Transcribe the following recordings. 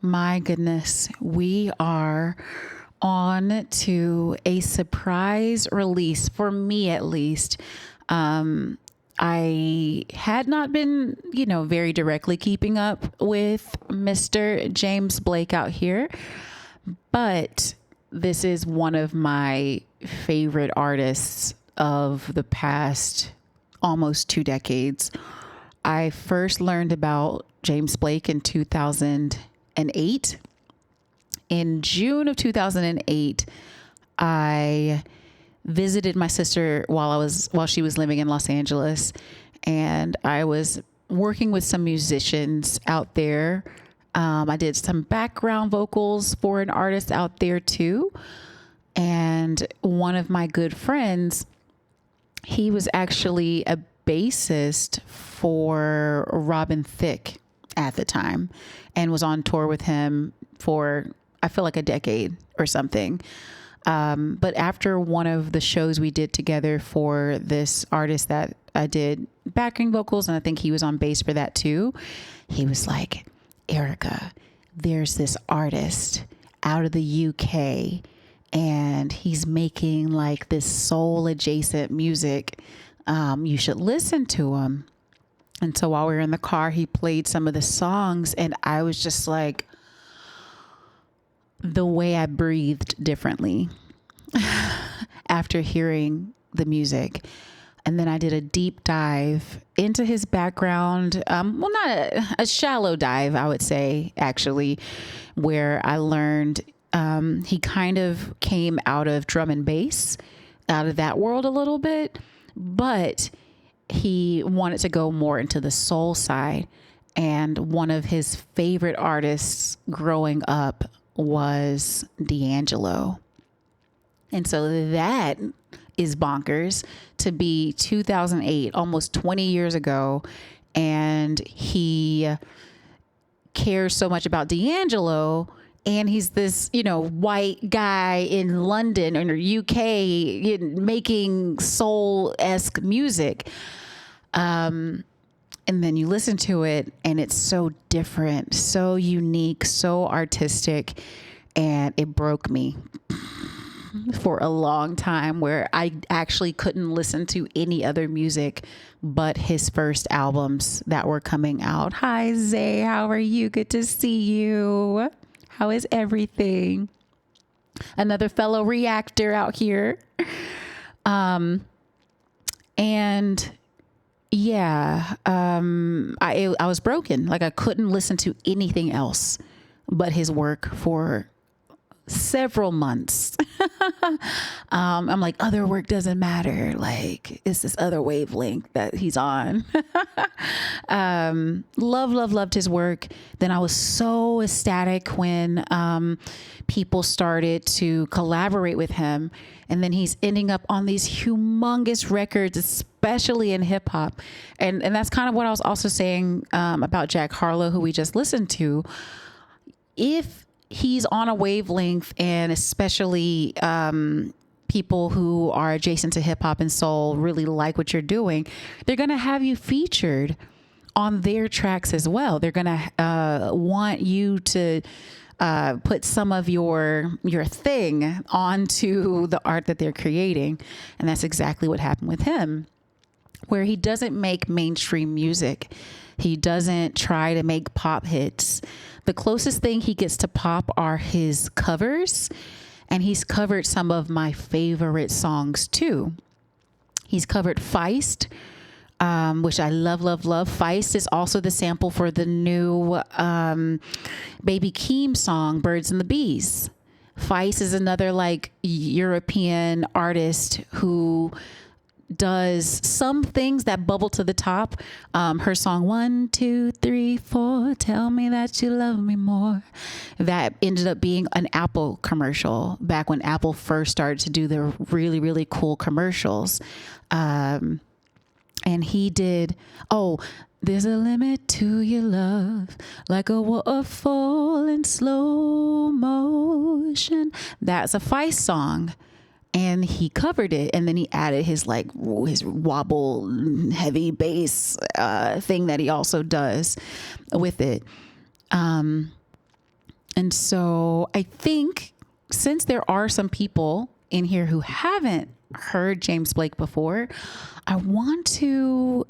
My goodness, we are on to a surprise release for me at least. I had not been, very directly keeping up with Mr. James Blake out here, but this is one of my favorite artists of the past almost 2 decades. I first learned about James Blake in 2008. In June of 2008, I visited my sister while she was living in Los Angeles, and I was working with some musicians out there. I did some background vocals for an artist out there too. And one of my good friends, he was actually a bassist for Robin Thicke at the time and was on tour with him for, I feel like, a decade or something. But after one of the shows we did together for this artist that I did backing vocals, and I think he was on bass for that too, he was like, Erica, there's this artist out of the UK and he's making like this soul adjacent music. You should listen to him. And so while we were in the car, he played some of the songs, and I was just like, the way I breathed differently after hearing the music. And then I did a deep dive into his background. Not a shallow dive, I would say, actually, where I learned he kind of came out of drum and bass, out of that world a little bit, but he wanted to go more into the soul side. And one of his favorite artists growing up was D'Angelo. And so that is bonkers to be 2008, almost 20 years ago. And he cares so much about D'Angelo. And he's this, white guy in London or UK making soul-esque music. And then you listen to it and it's so different, so unique, so artistic. And it broke me for a long time, where I actually couldn't listen to any other music but his first albums that were coming out. Hi, Zay. How are you? Good to see you. How is everything? Another fellow reactor out here. And yeah, I was broken. Like, I couldn't listen to anything else but his work for several months. I'm like, other work doesn't matter. Like, it's this other wavelength that he's on. Loved his work. Then I was so ecstatic when people started to collaborate with him. And then he's ending up on these humongous records, especially in hip hop. And that's kind of what I was also saying about Jack Harlow, who we just listened to. If he's on a wavelength, and especially people who are adjacent to hip hop and soul really like what you're doing, they're going to have you featured on their tracks as well. They're going to want you to put some of your thing onto the art that they're creating. And that's exactly what happened with him, where he doesn't make mainstream music. He doesn't try to make pop hits. The closest thing he gets to pop are his covers, and he's covered some of my favorite songs too. He's covered Feist, which I love. Feist is also the sample for the new Baby Keem song, Birds and the Bees. Feist is another like European artist who does some things that bubble to the top. Her song 1, 2, 3, 4, tell me that you love me more, that ended up being an Apple commercial back when Apple first started to do the really, really cool commercials. And he did, there's a limit to your love, like a waterfall in slow motion. That's a Feist song. And he covered it, and then he added his wobble heavy bass thing that he also does with it. And so I think since there are some people in here who haven't heard James Blake before, I want to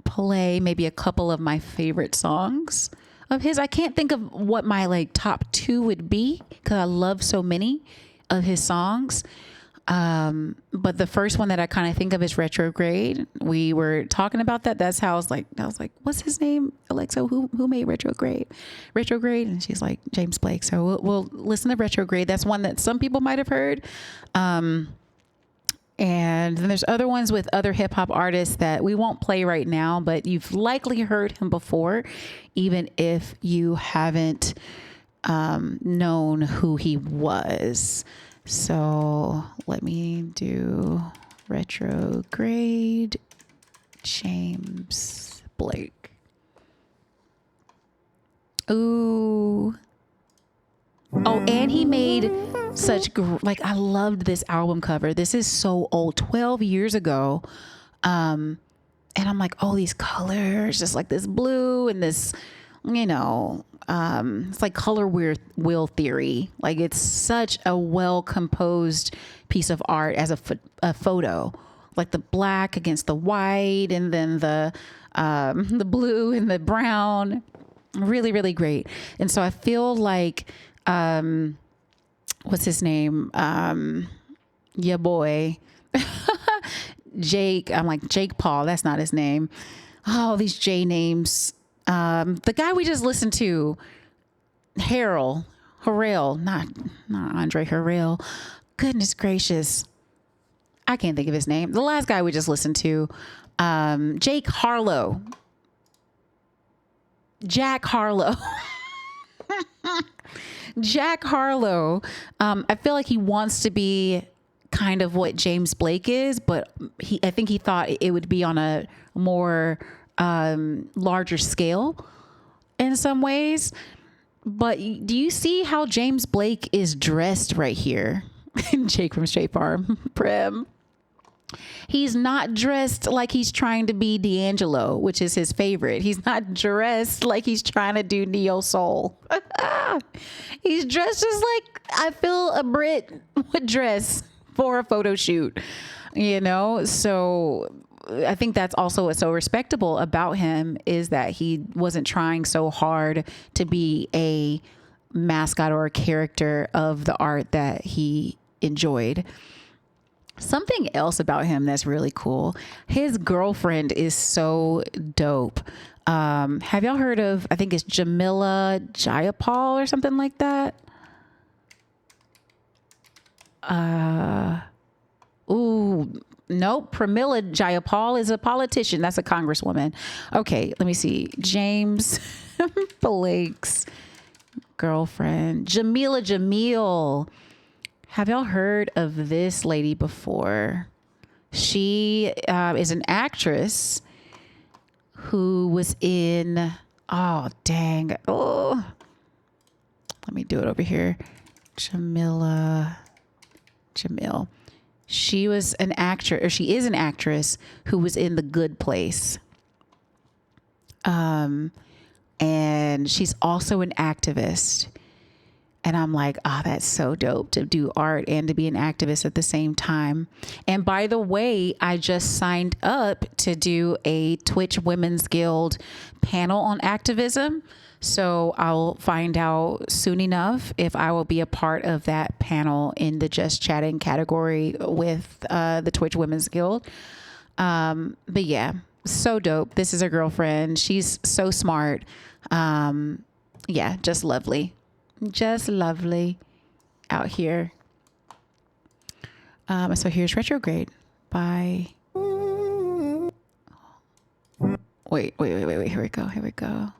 play maybe a couple of my favorite songs of his. I can't think of what my like top two would be because I love so many of his songs. But the first one that I kind of think of is Retrograde. We were talking about that. That's how I was like, what's his name? Alexa, who made Retrograde? Retrograde. And she's like, James Blake. So we'll listen to Retrograde. That's one that some people might have heard. And then there's other ones with other hip hop artists that we won't play right now, but you've likely heard him before, even if you haven't, known who he was. So let me do Retrograde, James Blake. Ooh. Oh, and he made such, I loved this album cover. This is so old, 12 years ago. And I'm like, oh, these colors, just like this blue and this, it's like color wheel theory. Like it's such a well composed piece of art as a photo, like the black against the white, and then the blue and the brown. Really, really great. And so I feel like, what's his name? Yeah, boy, Jake. I'm like Jake Paul. That's not his name. Oh, these J names. The guy we just listened to, Harrell, not Andre Harrell. Goodness gracious. I can't think of his name. The last guy we just listened to, Jack Harlow. Jack Harlow. I feel like he wants to be kind of what James Blake is, but I think he thought it would be on a more larger scale in some ways. But do you see how James Blake is dressed right here? Jake from State Farm. Prim. He's not dressed like he's trying to be D'Angelo, which is his favorite. He's not dressed like he's trying to do neo soul. He's dressed just like I feel a Brit would dress for a photo shoot, So I think that's also what's so respectable about him is that he wasn't trying so hard to be a mascot or a character of the art that he enjoyed. Something else about him that's really cool. His girlfriend is so dope. Have y'all heard of, I think it's Jamila Jayapal or something like that? Nope. Pramila Jayapal is a politician. That's a congresswoman. Okay, let me see. James Blake's girlfriend, Jamila Jamil. Have y'all heard of this lady before? She is an actress who was in, let me do it over here. Jamil. She was an actor, or she is an actress who was in The Good Place. And she's also an activist. And I'm like, that's so dope to do art and to be an activist at the same time. And by the way, I just signed up to do a Twitch Women's Guild panel on activism. So I'll find out soon enough if I will be a part of that panel in the Just Chatting category with the Twitch Women's Guild. But yeah, so dope. This is her girlfriend. She's so smart. Yeah, just lovely. Just lovely out here. So here's Retrograde by... Wait. Here we go.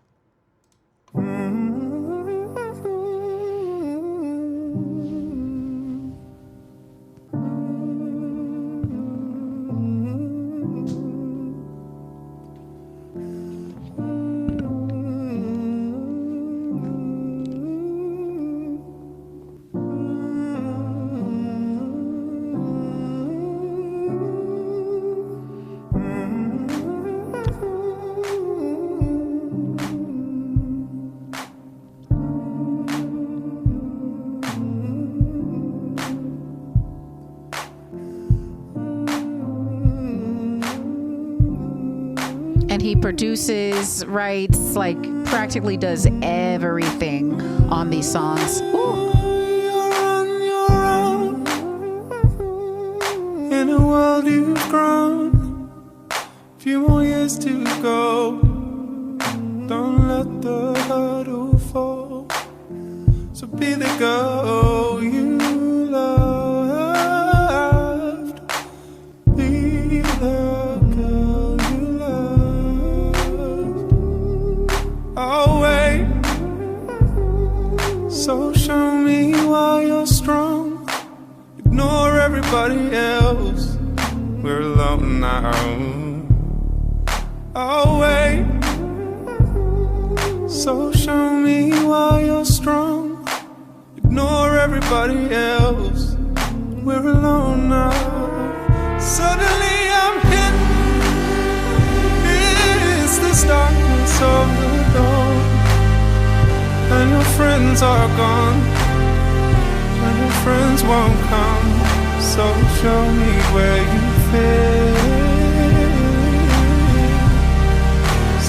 produces, writes, like practically does everything on these songs. Ooh. You're on your own. In a world you've grown. Few more years to go. Don't let the hurdle fall. So be the girl you loved. Be the girl you loved. I'll wait. So show me why you're strong. Ignore everybody else. We're alone now. I'll wait. So show me why you're strong. Ignore everybody else. We're alone now. Suddenly I'm hit. It's this darkness of the dawn. And your friends are gone. And your friends won't come. So show me where you fit.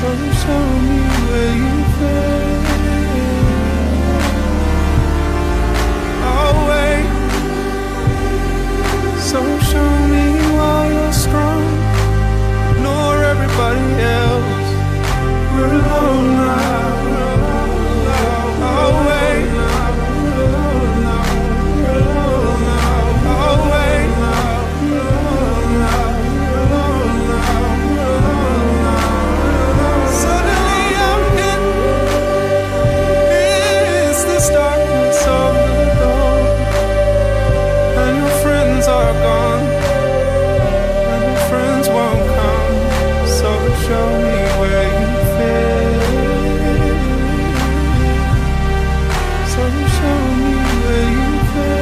So show me where you fit. I'll wait. So show me why you're strong. Ignore everybody else. We're alone now. I'll wait. I'll wait. Suddenly I'm hit. It's this darkness of the dawn. And your friends are gone. And your friends won't come. So show me where you fit. So show me where you fit.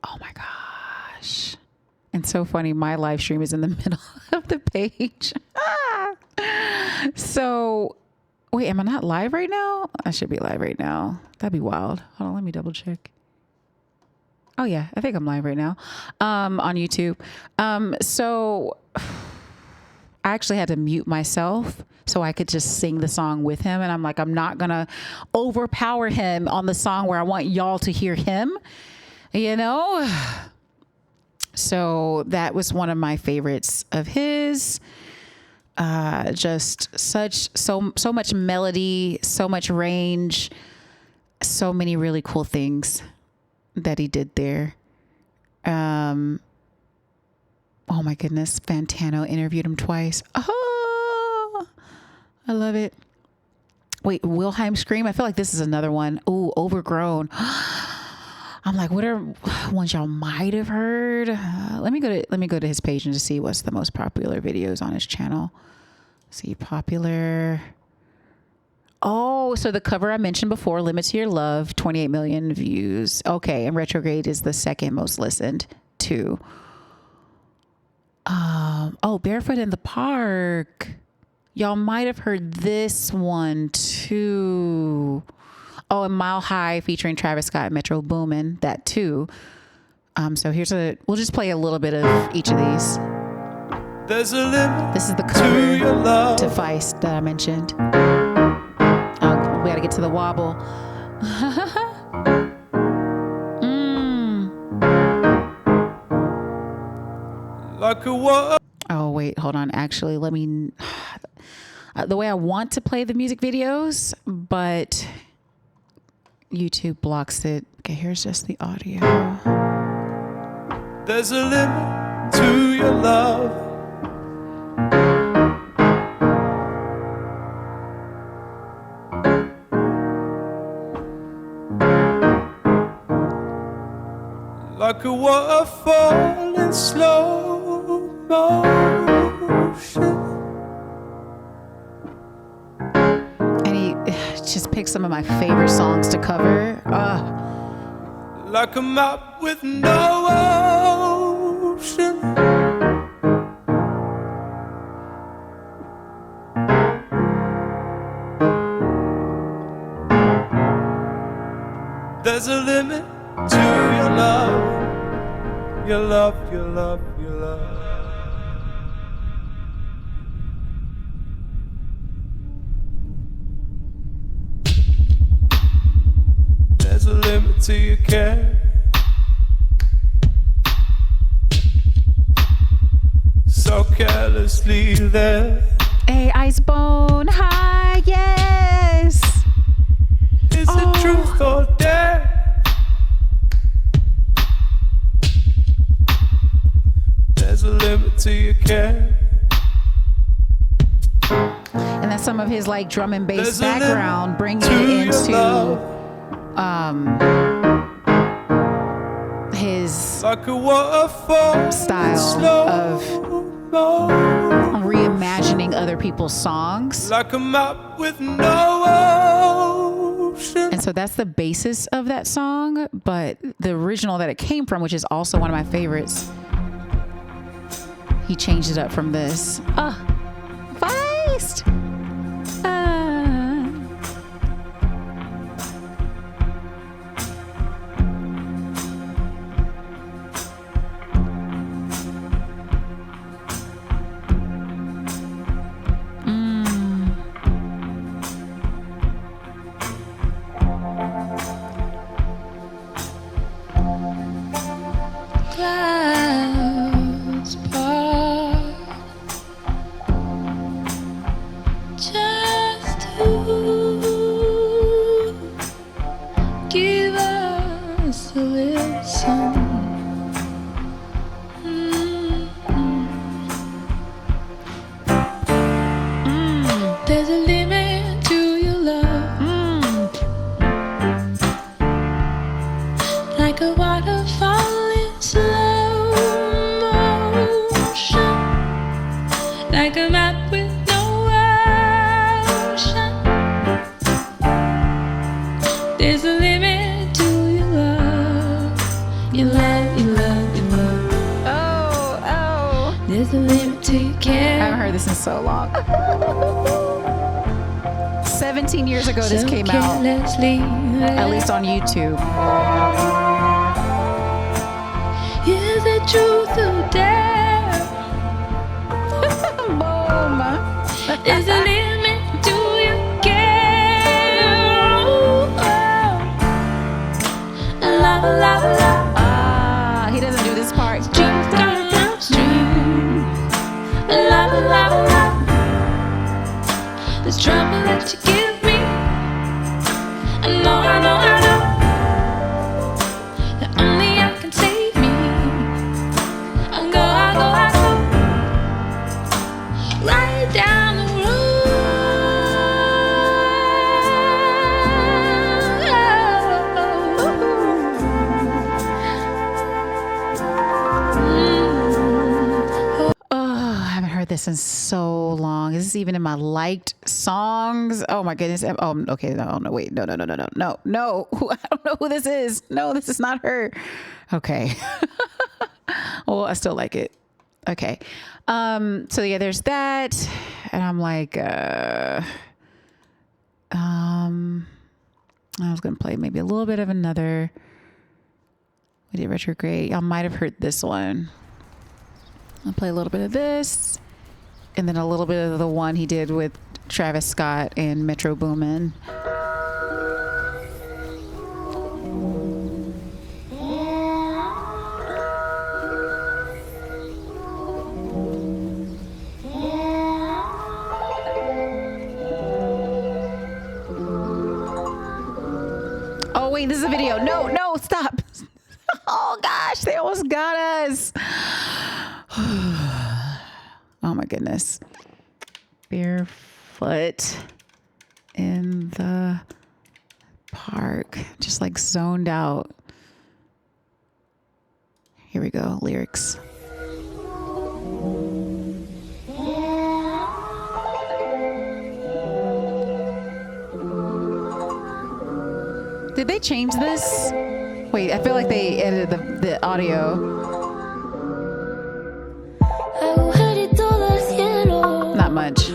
Oh my gosh. And so funny. My live stream is in the middle of the page. So, wait, am I not live right now? I should be live right now. That'd be wild. Hold on, let me double check. Oh yeah, I think I'm live right now on YouTube. So I actually had to mute myself so I could just sing the song with him. And I'm like, I'm not going to overpower him on the song where I want y'all to hear him, you know? So that was one of my favorites of his. Just so much melody, so much range, so many really cool things that he did there. Oh my goodness. Fantano interviewed him twice. Oh, I love it. Wait, Wilhelm Scream. I feel like this is another one. Ooh, Overgrown. I'm like, what are ones y'all might have heard? Let me go to his page and just see what's the most popular videos on his channel. See, popular. Oh, so the cover I mentioned before, Limit to Your Love, 28 million views. Okay, and Retrograde is the second most listened to. Oh, Barefoot in the Park. Y'all might have heard this one too. Oh, and Mile High featuring Travis Scott and Metro Boomin, that too. So we'll just play a little bit of each of these. There's a limit. This is the cover to your love. to Feist that I mentioned. Oh, we gotta get to the wobble. Like a what? Oh, wait, hold on. Actually, let me, the way I want to play the music videos, but YouTube blocks it. Okay, here's just the audio. There's a limit to your love. Like a waterfall in slow motion. And he just picked some of my favorite songs to cover. Like a map with no ocean. There's a limit to your love. Your love, your love, your love. There's a limit to your care. So carelessly there. Hey, Icebone, hi, yes. Is it truth or dare? There's a limit to your care. And that's some of his like drum and bass There's a background, bringing it limit to your into his like a waterfall style of reimagining other people's songs. like a map with no ocean. And so that's the basis of that song, but the original that it came from, which is also one of my favorites, he changed it up from this. Feist! Clouds part just to give us a listen. There's a limit to your love. Like a waterfall in slow motion, like a map with no ocean. There's a limit to your love, your love, your love, your love. Oh. There's a limit to your I care. haven't heard this in so long. 17 years ago this So came out, carelessly at least on YouTube. Is it truth or dare? Boom. There's a limit to your care. La la la. He doesn't do this part. Dreams gone downstream. La la la. This trouble that you give me. I know, I know, I know. That only I can save me. I go, I go, I go. Right down the road. I haven't heard this in so long. Is this even in my liked songs? Oh my goodness. Oh, okay. No, wait. No. I don't know who this is. No, this is not her. Okay. Well, I still like it. Okay. So yeah, there's that. And I'm like, I was going to play maybe a little bit of another. We did Retrograde. Y'all might have heard this one. I'll play a little bit of this, and then a little bit of the one he did with Travis Scott and Metro Boomin. Wait, this is a video. No, stop. Oh gosh, they almost got us. Oh my goodness. Barefoot in the park. Just like zoned out. Here we go. Lyrics. Did they change this? Wait, I feel like they edited the audio. Not much.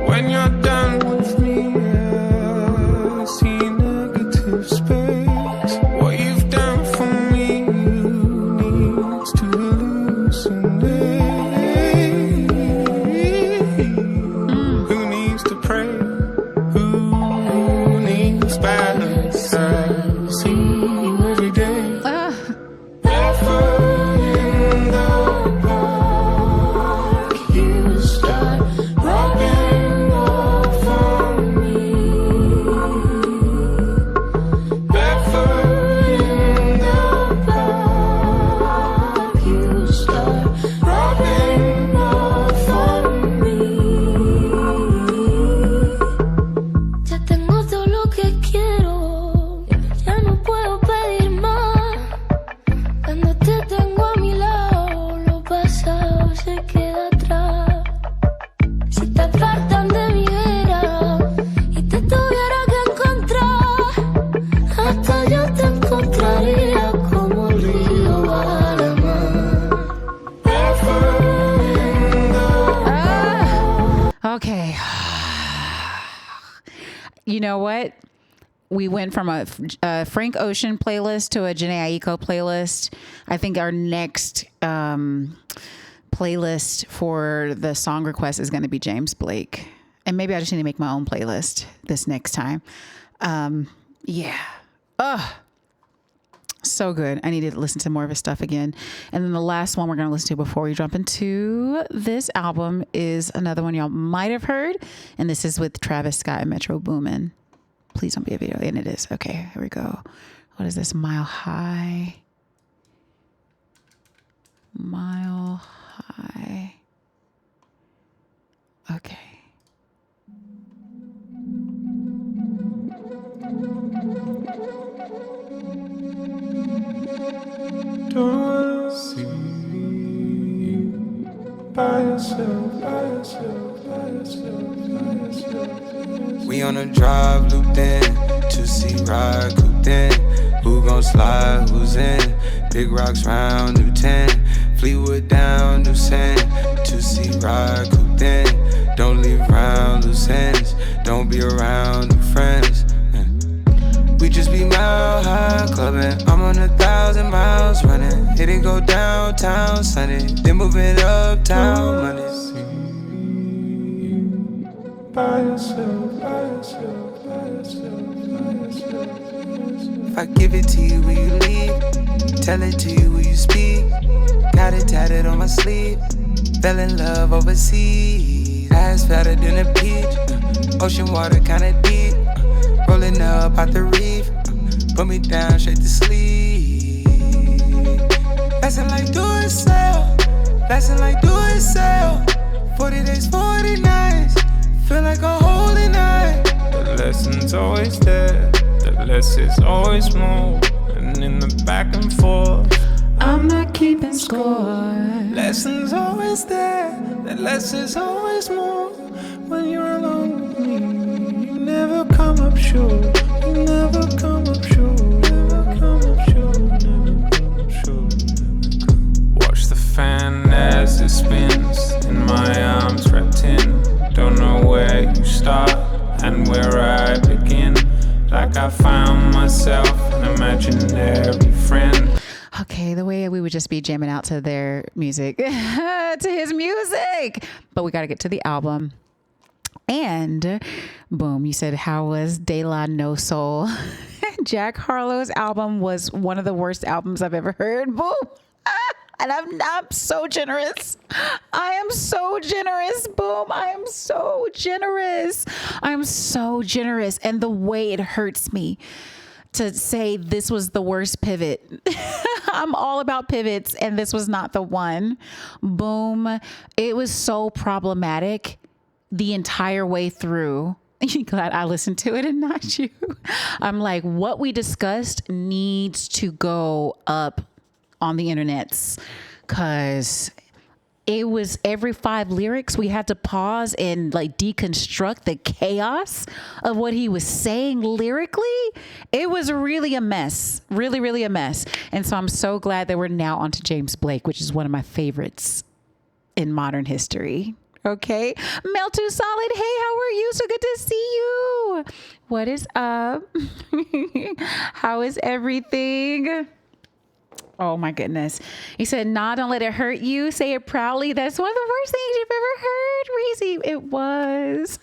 When you're done with me, I see negative space. What you've done for me needs to hallucinate. Who needs to pray? Who needs balance? I see you every day. Barefoot in the park, you start rubbing off on me. Barefoot in the park, you start rubbing off on me. Ya tengo todo lo que quiero, ya no puedo pedir más. Cuando te tengo a mi lado, lo pasado se queda atrás. Si te apartan de mi vera y te tuviera que encontrar, hasta yo te encontraría como el río a la mar. Barefoot in the Okay. You know what? We went from a Frank Ocean playlist to a Jhené Aiko playlist. I think our next playlist for the song request is going to be James Blake. And maybe I just need to make my own playlist this next time. Yeah. So good. I need to listen to more of his stuff again. And then the last one we're going to listen to before we jump into this album is another one y'all might have heard. And this is with Travis Scott and Metro Boomin. Please don't be a video. And it is. Okay, here we go. What is this? Mile High. Mile High. Okay. Don't see you by yourself, by yourself, by yourself, by yourself. We on a drive, looped in, 2C ride, cooped in. Who gon' slide, who's in? Big rocks round, new 10. Fleetwood down, new sand. 2C ride, cooped in. Don't leave round loose ends. Don't be around new friends. We just be mile high clubbing. I'm on 1,000 miles running. Hit it, go downtown Sunday. Then move it uptown Monday. By yourself, by yourself, by yourself, by yourself. If I give it to you, will you leave? Tell it to you, will you speak? Got it tatted on my sleeve. Fell in love overseas. Ass fatter than a peach. Ocean water kinda deep. Rolling up out the reef. Put me down straight to sleep. Lesson like do it sell. Lesson like do it sell. 40 days, 40 nights. Feel like a holy night. The lesson's always there. The less is always more. And in the back and forth, I'm not keeping score. lesson's always there. The less is always more. When you're alone with me, you never come up short. You never come up short. Never come up short. Never come up short. Watch the fan as it spins. In my arms wrapped in. Don't know where you start and where I begin. Like I found myself an imaginary friend. Okay, the way we would just be jamming out to their music, to his music. But we got to get to the album. And boom, you said, how was De La No Soul? Jack Harlow's album was one of the worst albums I've ever heard. Boom. And I'm so generous. I am so generous. Boom. I am so generous. I'm so generous. And the way it hurts me to say this was the worst pivot. I'm all about pivots, and this was not the one. Boom. It was so problematic the entire way through. You're glad I listened to it and not you. I'm like, what we discussed needs to go up on the internets, because it was every 5 lyrics we had to pause and like deconstruct the chaos of what he was saying lyrically. It was really a mess, really, really a mess. And so I'm so glad that we're now onto James Blake, which is one of my favorites in modern history. Okay. Mel Too Solid. Hey, how are you? So good to see you. What is up? How is everything? Oh my goodness. He said, nah, don't let it hurt you. Say it proudly. That's one of the worst things you've ever heard, Reezy. It was.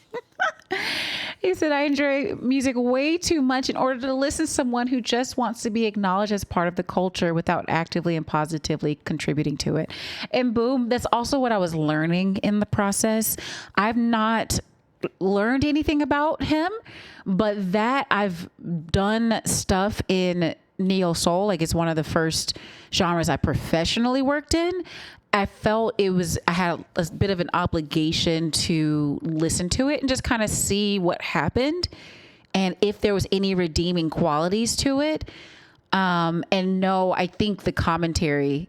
He said, I enjoy music way too much in order to listen to someone who just wants to be acknowledged as part of the culture without actively and positively contributing to it. And boom, that's also what I was learning in the process. I've not learned anything about him, but that I've done stuff in neo soul, like it's one of the first genres I professionally worked in. I felt I had a bit of an obligation to listen to it and just kind of see what happened and if there was any redeeming qualities to it. And no, I think the commentary,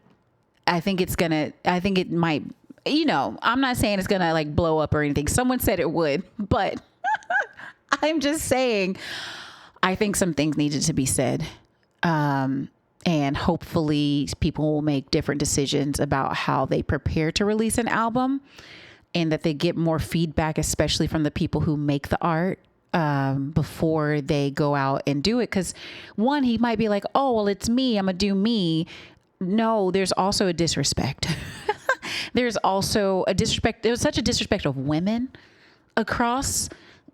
I think it might, I'm not saying it's gonna like blow up or anything. Someone said it would, but I'm just saying, I think some things needed to be said. And hopefully people will make different decisions about how they prepare to release an album, and that they get more feedback, especially from the people who make the art, before they go out and do it. Cause one, he might be like, oh, well, it's me. I'm gonna do me. No, there's also a disrespect. There's also a disrespect. There was such a disrespect of women across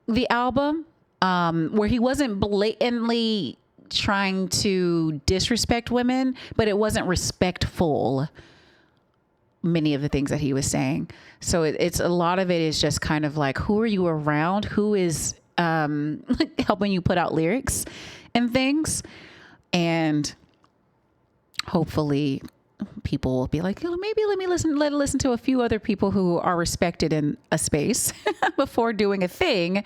the album, where he wasn't blatantly trying to disrespect women, but it wasn't respectful, many of the things that he was saying. So it's a lot of it is just kind of like, who are you around? Who is helping you put out lyrics and things? And hopefully people will be like, maybe let it listen to a few other people who are respected in a space before doing a thing.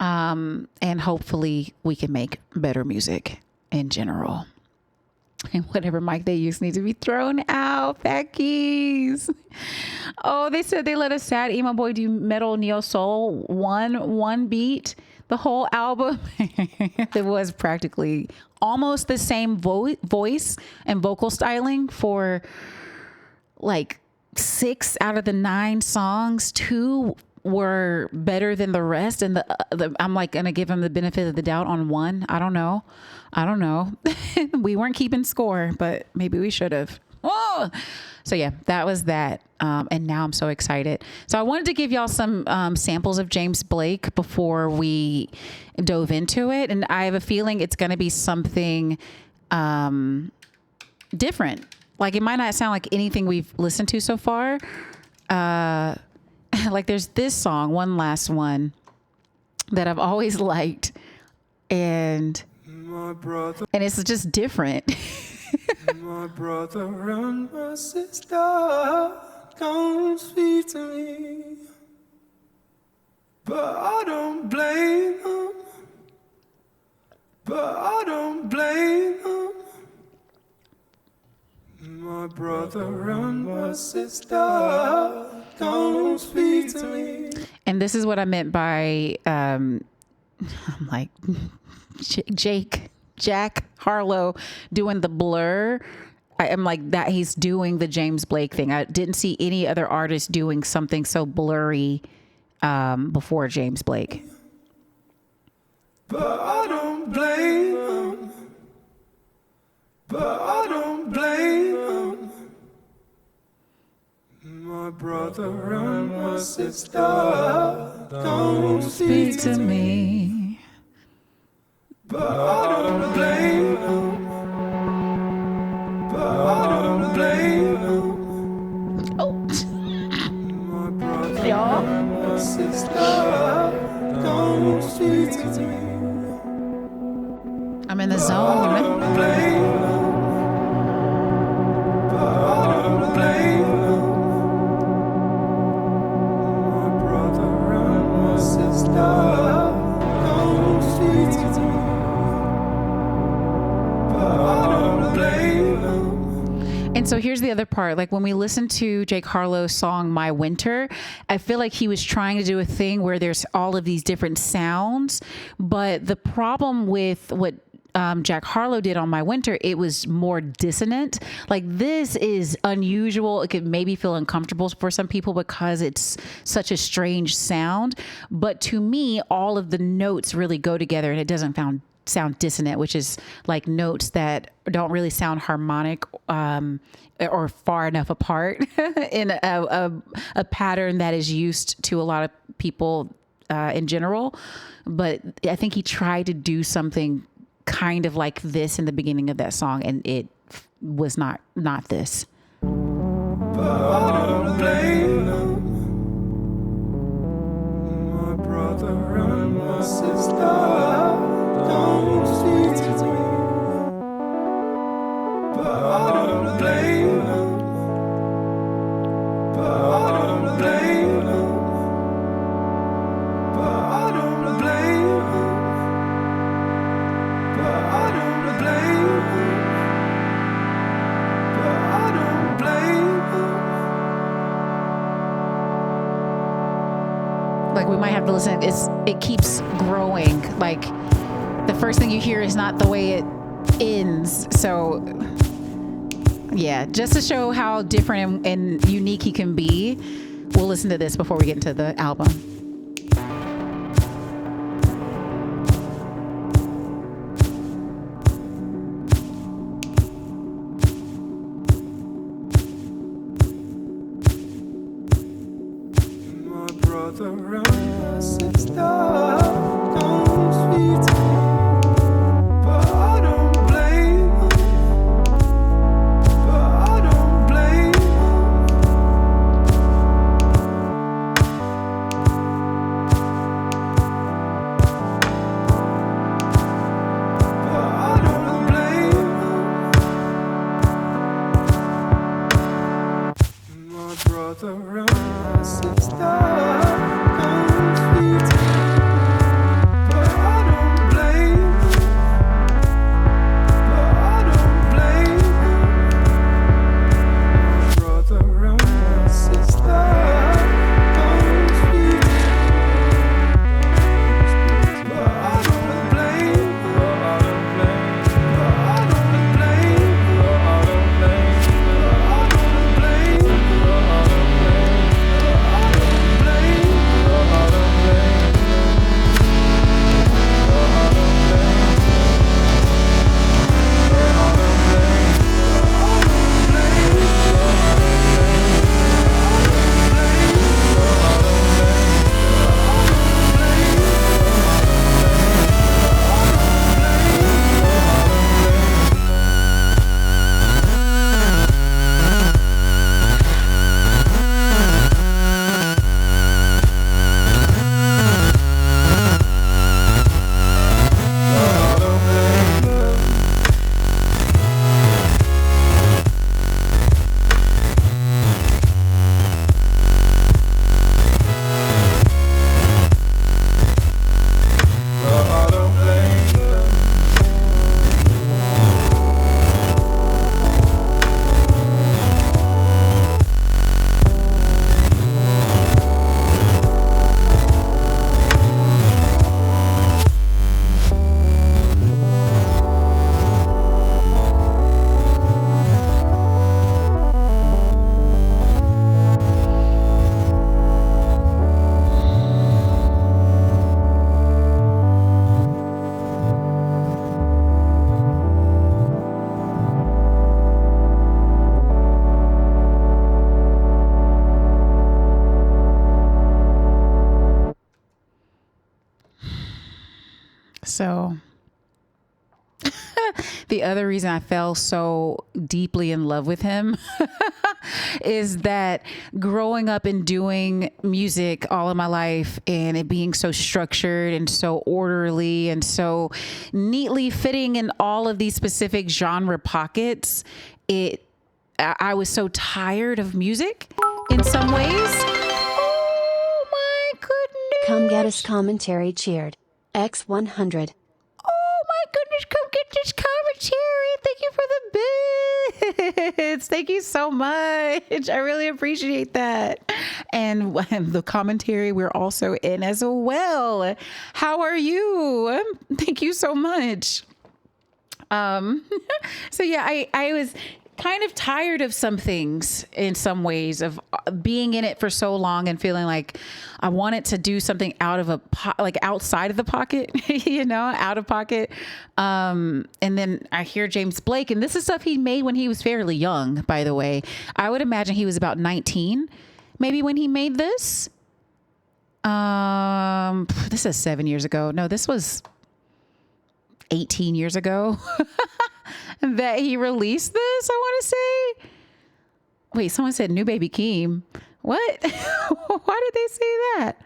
And hopefully we can make better music in general. And whatever mic they use needs to be thrown out. Becky's. Oh, they said they let a sad emo boy do metal neo soul one beat. The whole album. It was practically almost the same voice and vocal styling for like 6 out of the 9 songs. 2 were better than the rest, and I'm like gonna give him the benefit of the doubt on 1. I don't know. We weren't keeping score, but maybe we should have. Oh, so yeah, that was that. And now I'm so excited. So I wanted to give y'all some samples of James Blake before we dove into it, and I have a feeling it's gonna be something different. Like it might not sound like anything we've listened to so far. Like there's this song, one last one, that I've always liked, and it's just different. My brother and my sister don't speak to me, but I don't blame them. My brother and my sister don't speak to me. And this is what I meant by, I'm like, Jack Harlow doing the Blur. I am like that. He's doing the James Blake thing. I didn't see any other artist doing something so blurry before James Blake. But I don't blame them. My brother and my sister don't Speak to me. but I don't blame you. But I don't blame you. Oh, My brother y'all. and my sister, don't speak to me. I'm in the zone. Don't blame you. But I don't blame you. My brother and my sister, don't speak to me. But I don't blame you. And so here's the other part. Like when we listen to Jake Harlow's song My Winter, I feel like he was trying to do a thing where there's all of these different sounds. But the problem with what Jack Harlow did on My Winter, it was more dissonant. Like this is unusual. It could maybe feel uncomfortable for some people because it's such a strange sound. But to me, all of the notes really go together and it doesn't sound dissonant, which is like notes that don't really sound harmonic or far enough apart in a pattern that is used to a lot of people in general. But I think he tried to do something kind of like this in the beginning of that song, and it was not this. But I don't blame you. My brother and my sister, don't speak to me. But I don't blame you. But I don't blame you. But I don't blame you. But I don't blame you. But I don't blame you. Like we might have to listen. It keeps growing. Like the first thing you hear is not the way it ends. So yeah, just to show how different and unique he can be, we'll listen to this before we get into the album. Brother and my sister, don't speak to me. But I don't blame you. But I don't blame you. But I don't blame you. My brother and my sister. So the other reason I fell so deeply in love with him is that growing up and doing music all of my life and it being so structured and so orderly and so neatly fitting in all of these specific genre pockets, I was so tired of music in some ways. Oh my goodness. Come get us commentary cheered. X100. Oh my goodness, come get this commentary. Thank you for the bits. Thank you so much. I really appreciate that. And the commentary we're also in as well. How are you? Thank you so much. So yeah, I was kind of tired of some things in some ways, of being in it for so long and feeling like I wanted to do something out of outside of the pocket, out of pocket. And then I hear James Blake, and this is stuff he made when he was fairly young, by the way. I would imagine he was about 19, maybe, when he made this. This is 7 years ago. No, this was 18 years ago. That he released this, I want to say. Wait, someone said New Baby Keem. What? Why did they say that?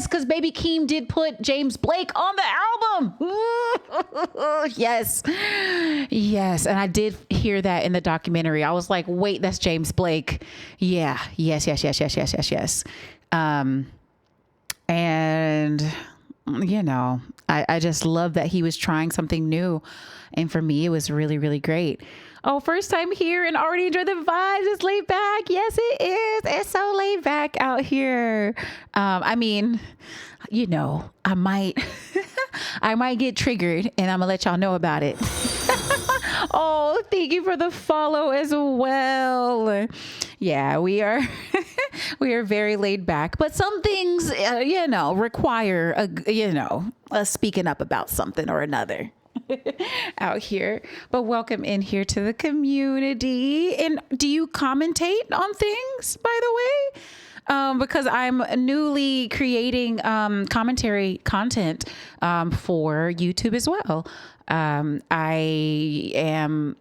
Because Baby Keem did put James Blake on the album. Yes. And I did hear that in the documentary. I was like, wait, that's James Blake. Yeah. Yes. And I just love that he was trying something new. And for me, it was really, really great. Oh, first time here and already enjoy the vibes. It's laid back. Yes, it is. It's so laid back out here. I might, I might get triggered, and I'm gonna let y'all know about it. Oh, thank you for the follow as well. Yeah, we are very laid back, but some things, require a speaking up about something or another out here. But welcome in here to the community. And do you commentate on things, by the way? Because I'm newly creating commentary content for YouTube as well. I am,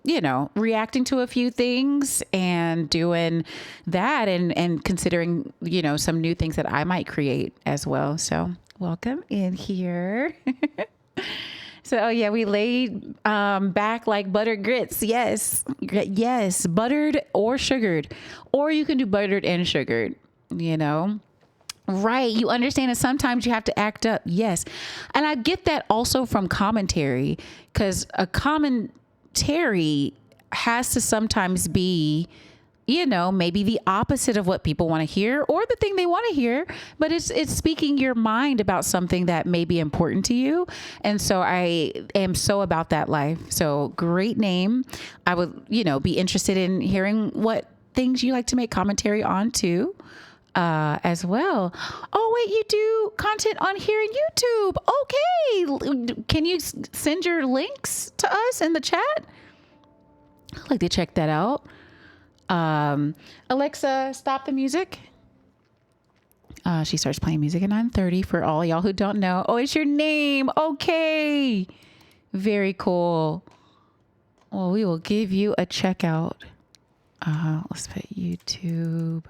reacting to a few things and doing that and considering, some new things that I might create as well. So welcome in here. So, yeah, we laid back like buttered grits. Yes, buttered or sugared. Or you can do buttered and sugared, Right. You understand that sometimes you have to act up. Yes. And I get that also from commentary, because a commentary has to sometimes be, maybe the opposite of what people want to hear or the thing they want to hear, but it's speaking your mind about something that may be important to you. And so I am so about that life. So great name. I would, be interested in hearing what things you like to make commentary on too. As well. Oh, wait, you do content on here in YouTube. Okay. Can you send your links to us in the chat? I'd like to check that out. Alexa, stop the music. She starts playing music at 9:30 for all y'all who don't know. Oh, it's your name. Okay. Very cool. Well, we will give you a checkout. Let's put YouTube.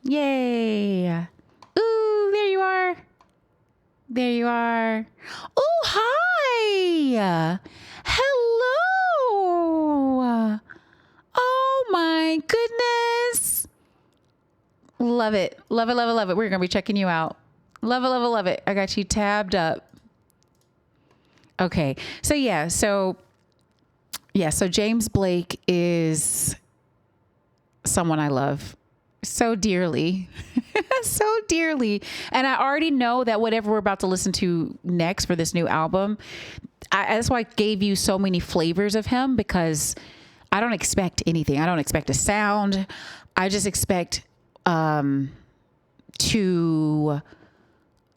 Yay. Ooh, there you are. There you are. Oh, hi. Hello. Oh my goodness. Love it. Love it, love it, love it. We're going to be checking you out. Love it, love it, love it. I got you tabbed up. Okay. So James Blake is someone I love so dearly, so dearly. And I already know that whatever we're about to listen to next for this new album, that's why I gave you so many flavors of him, because I don't expect anything. I don't expect a sound. I just expect to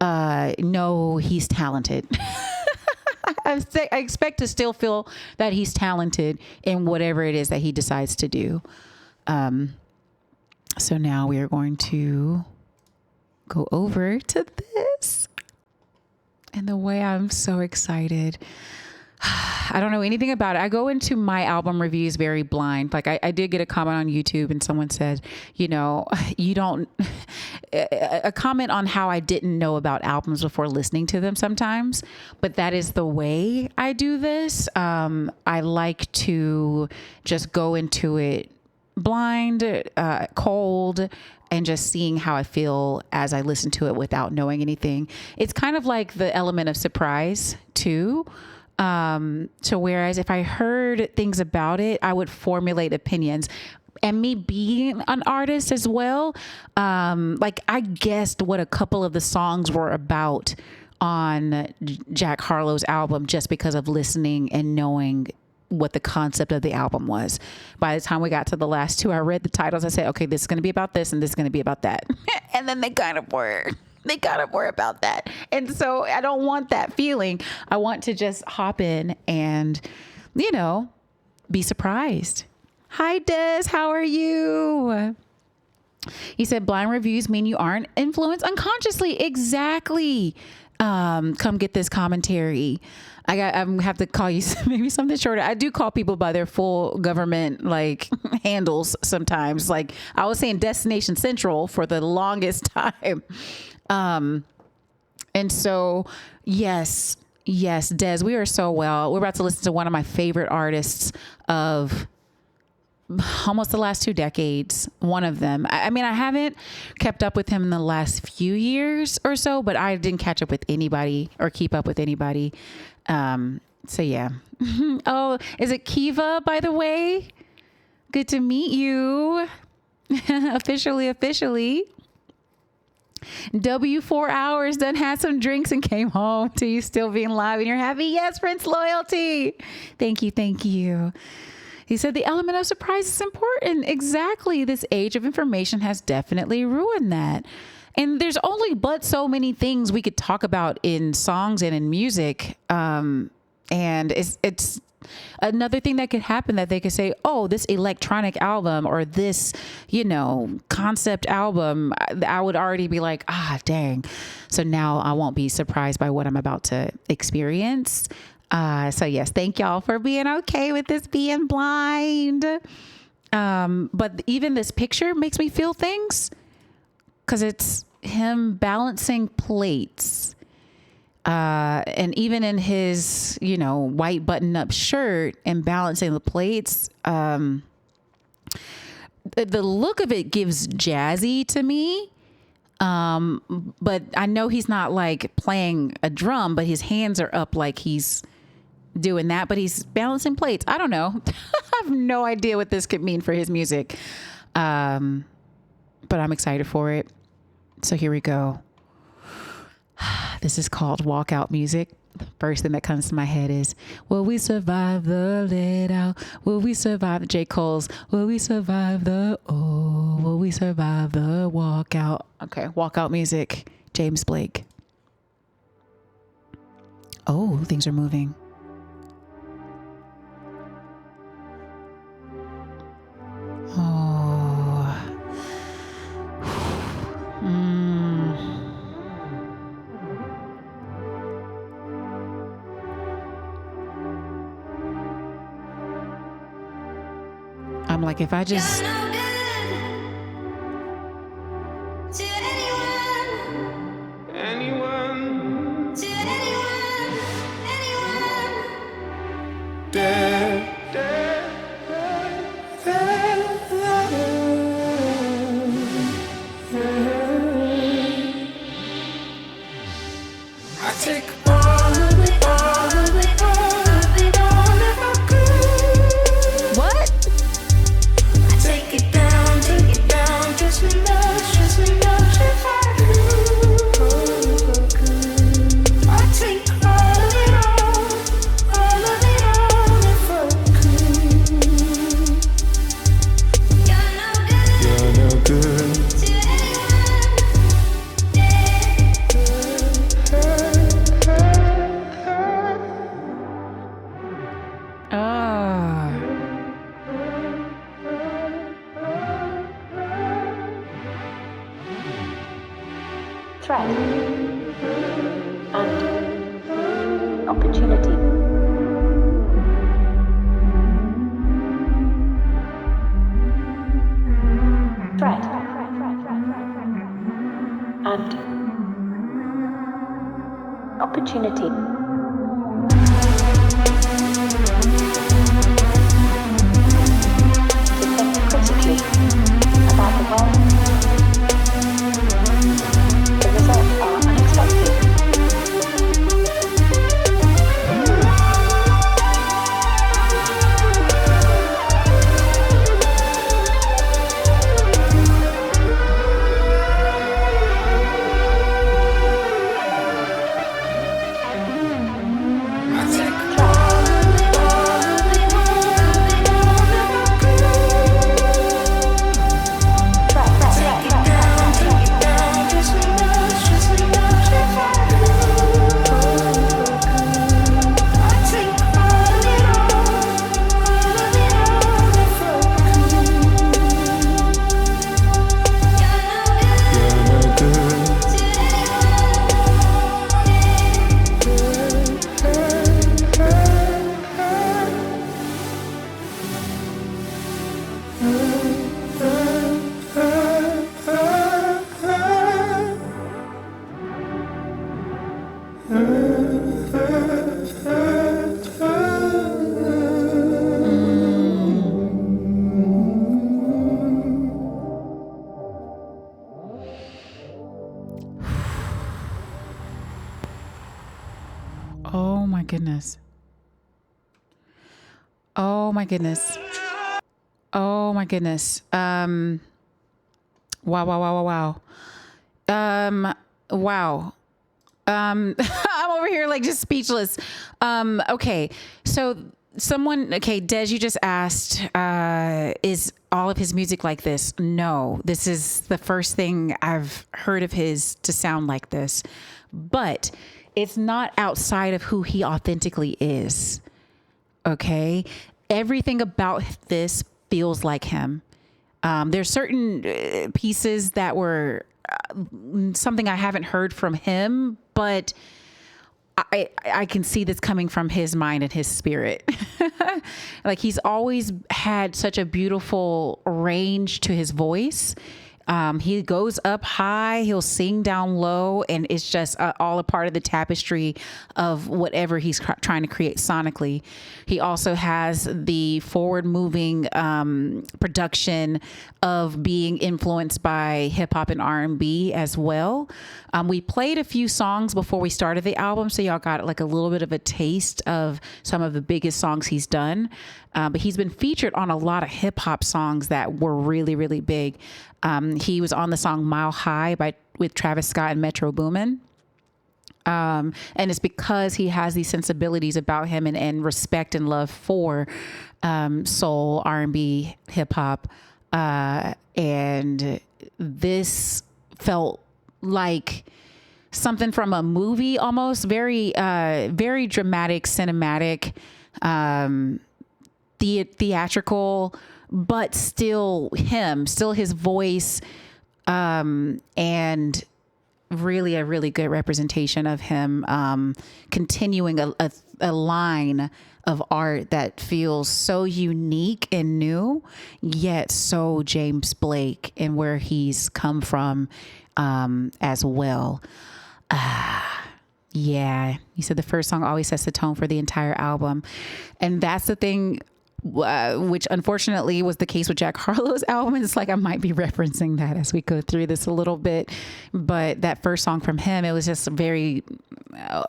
know he's talented. I expect to still feel that he's talented in whatever it is that he decides to do. So now we are going to go over to this. And the way I'm so excited. I don't know anything about it. I go into my album reviews very blind. Like I did get a comment on YouTube and someone said, you know, a comment on how I didn't know about albums before listening to them sometimes, but that is the way I do this. I like to just go into it blind, cold, and just seeing how I feel as I listen to it without knowing anything. It's kind of like the element of surprise too. So whereas if I heard things about it, I would formulate opinions. And me being an artist as well, like I guessed what a couple of the songs were about on Jack Harlow's album just because of listening and knowing what the concept of the album was. By the time we got to the last two, I read the titles. I said, okay, this is going to be about this and this is going to be about that. And then they kind of were about that. And so I don't want that feeling. I want to just hop in and, you know, be surprised. Hi, Des. How are you? He said, blind reviews mean you aren't influenced unconsciously. Exactly. Come get this commentary. I'm have to call you maybe something shorter. I do call people by their full government like handles sometimes. Like I was saying Destination Central for the longest time. And so, yes, Des, we are so well. We're about to listen to one of my favorite artists of almost the last 2 decades. One of them. I mean, I haven't kept up with him in the last few years or so, but I didn't catch up with anybody or keep up with anybody. So yeah. Oh, is it Kiva, by the way? Good to meet you. Officially. W4 hours done had some drinks and came home to you still being live and you're happy. Yes, Prince Loyalty. Thank you. He said the element of surprise is important. Exactly. This age of information has definitely ruined that. And there's only but so many things we could talk about in songs and in music. And it's another thing that could happen that they could say, oh, this electronic album or this, you know, concept album, I would already be like, dang. So now I won't be surprised by what I'm about to experience. So yes, thank y'all for being okay with this being blind. But even this picture makes me feel things because it's him balancing plates. And even in his, you know, white button up shirt and balancing the plates, the look of it gives jazzy to me. But I know he's not like playing a drum, but his hands are up like he's doing that, but he's balancing plates. I don't know. I have no idea what this could mean for his music. But I'm excited for it. So here we go. This is called walkout music. The first thing that comes to my head is, will we survive the let out? Will we survive J. Cole's? Will we survive will we survive the walkout? Okay, walkout music. James Blake. Oh, things are moving. Oh. I'm like, if I just... Take it down. threat, and opportunity. Threat and opportunity. To think critically about the world. The results are unexpected. Oh my goodness. Oh my goodness. Oh my goodness. Wow, wow, wow, wow, wow. Wow. I'm over here like just speechless. Okay. So Des, you just asked, is all of his music like this? No, this is the first thing I've heard of his to sound like this, but it's not outside of who he authentically is. Okay. Everything about this feels like him. There's certain pieces that were something I haven't heard from him, but I can see this coming from his mind and his spirit. Like he's always had such a beautiful range to his voice. He goes up high, he'll sing down low, and it's just all a part of the tapestry of whatever he's trying to create sonically. He also has the forward-moving production of being influenced by hip-hop and R&B as well. We played a few songs before we started the album, so y'all got like a little bit of a taste of some of the biggest songs he's done. But he's been featured on a lot of hip hop songs that were really, really big. He was on the song Mile High with Travis Scott and Metro Boomin. And it's because he has these sensibilities about him and respect and love for soul, R&B, hip hop. And this felt like something from a movie almost, very dramatic, cinematic, theatrical, but still him, still his voice, and really a really good representation of him, continuing a line of art that feels so unique and new, yet so James Blake and where he's come from, as well. Yeah, you said the first song always sets the tone for the entire album. And that's the thing, which unfortunately was the case with Jack Harlow's album. It's like I might be referencing that as we go through this a little bit. But that first song from him, it was just very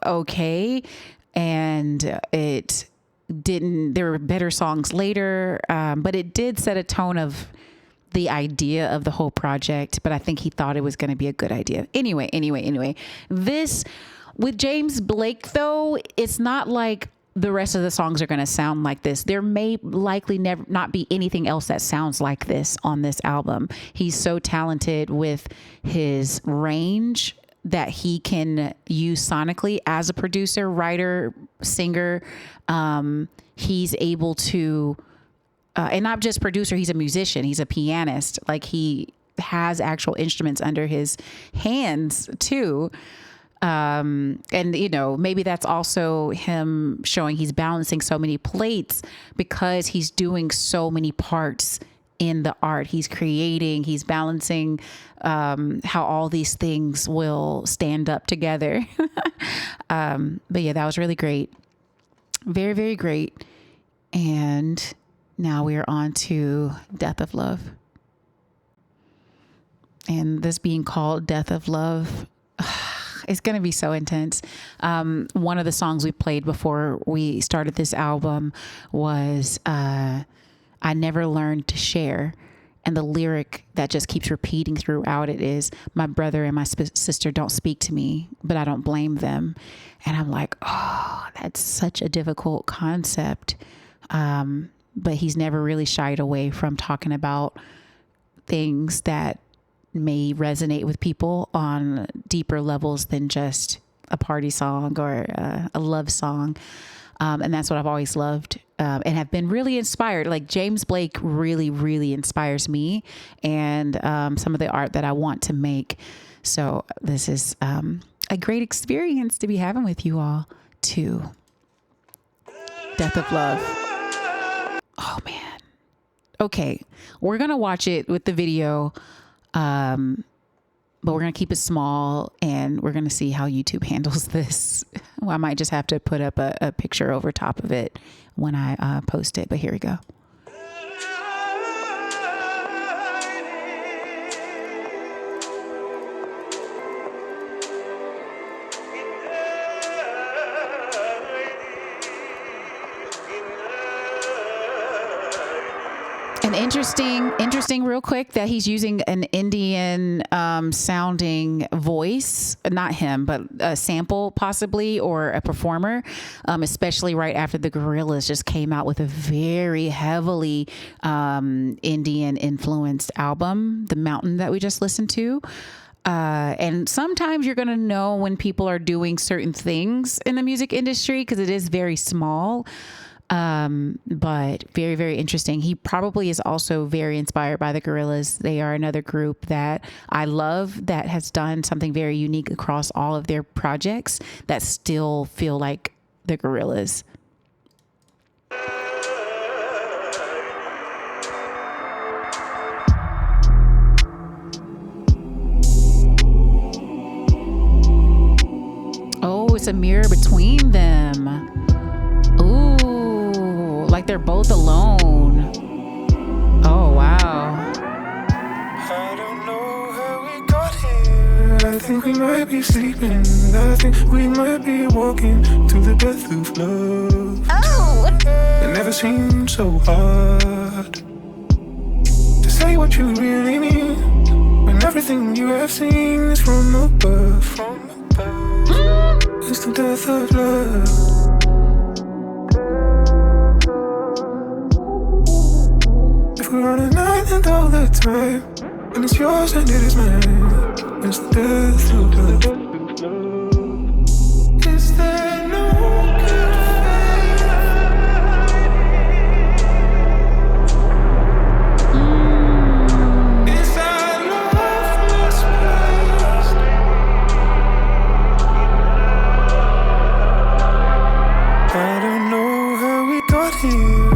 okay. And it didn't, there were better songs later, but it did set a tone of the idea of the whole project. But I think he thought it was going to be a good idea. Anyway, this with James Blake, though, it's not like the rest of the songs are going to sound like this. There may likely never not be anything else that sounds like this on this album. He's so talented with his range that he can use sonically as a producer, writer, singer. He's able to, and not just producer, he's a musician. He's a pianist. Like he has actual instruments under his hands too. And maybe that's also him showing he's balancing so many plates because he's doing so many parts in the art. He's creating, he's balancing, how all these things will stand up together. But yeah, that was really great. Very, very great. And now we are on to Death of Love. And this being called Death of Love, it's going to be so intense. One of the songs we played before we started this album was I Never Learned to Share. And the lyric that just keeps repeating throughout it is, my brother and my sister don't speak to me, but I don't blame them. And I'm like, oh, that's such a difficult concept. But he's never really shied away from talking about things that may resonate with people on deeper levels than just a party song or a love song. And that's what I've always loved, and have been really inspired. Like James Blake really, really inspires me and some of the art that I want to make. So this is a great experience to be having with you all too. Death of Love. Oh man. Okay. We're going to watch it with the video. But we're going to keep it small and we're going to see how YouTube handles this. Well, I might just have to put up a picture over top of it when I post it. But here we go. And interesting real quick that he's using an Indian sounding voice, not him, but a sample possibly, or a performer, especially right after the Gorillaz just came out with a very heavily Indian influenced album, The Mountain, that we just listened to. And sometimes you're going to know when people are doing certain things in the music industry because it is very small. But very, very interesting. He probably is also very inspired by the Gorillaz. They are another group that I love that has done something very unique across all of their projects that still feel like the Gorillaz. Oh, it's a mirror between them. Ooh, like they're both alone. Oh, wow. I don't know how we got here. I think we might be sleeping. I think we might be walking to the death of love. Oh! It never seemed so hard to say what you really mean when everything you have seen is from above. From above. It's the death of love. We're on an island all the time, and it's yours and it is mine. It's the death of love. Is there no good fate? Is our love misplaced? I don't know how we got here.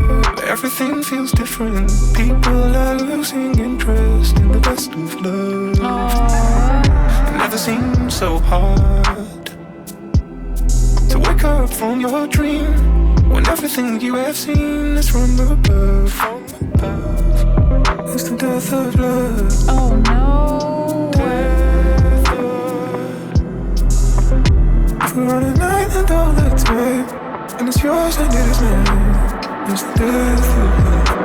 Everything feels different. People are losing interest in the best of love. Aww. It never seemed so hard to wake up from your dream when everything you have seen is from above. From above. It's the death of love. Oh no. Death of. We're on an island all the time, and it's yours and it is mine. It's the death of love.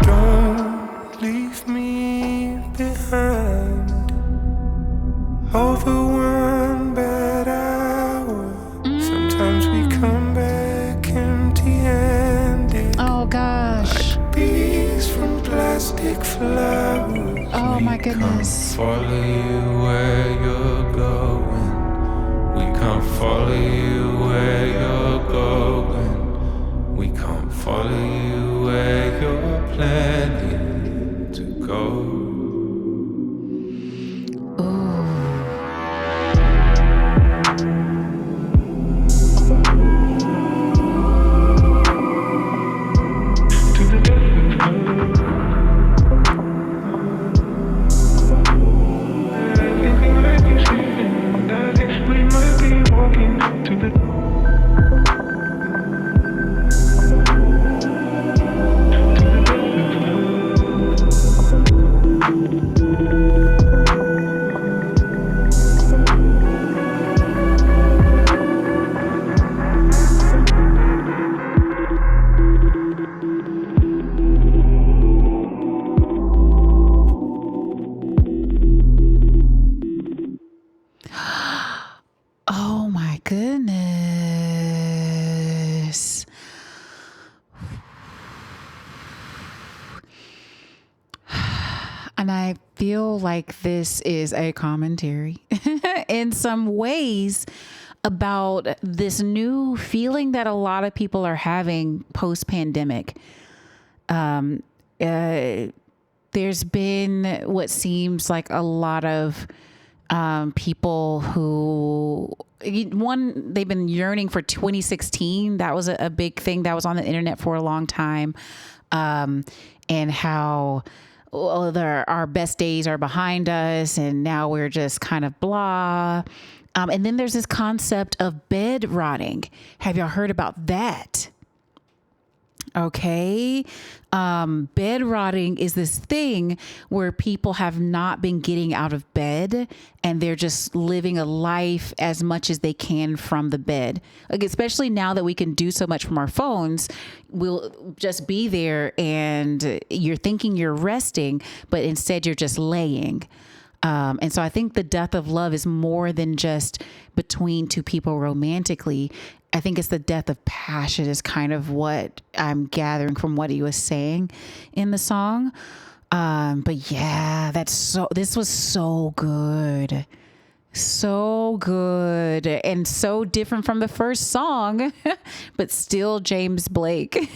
Don't leave me behind over one bad hour. Sometimes we come back empty-handed. Oh gosh. Like bees from plastic flowers. Oh my goodness. Follow you where you're going. We can't follow you where you're going. We can't follow you where you're planning to go. And I feel like this is a commentary in some ways about this new feeling that a lot of people are having post-pandemic. There's been what seems like a lot of people who, they've been yearning for 2016. That was a big thing that was on the internet for a long time. And how our best days are behind us and now we're just kind of blah. And then there's this concept of bed rotting. Have y'all heard about that? Okay. Bed rotting is this thing where people have not been getting out of bed and they're just living a life as much as they can from the bed. Like, especially now that we can do so much from our phones, we'll just be there and you're thinking you're resting, but instead you're just laying. And so I think the death of love is more than just between two people romantically. I think it's the death of passion is kind of what I'm gathering from what he was saying in the song. But yeah, this was so good. So good and so different from the first song, but still James Blake.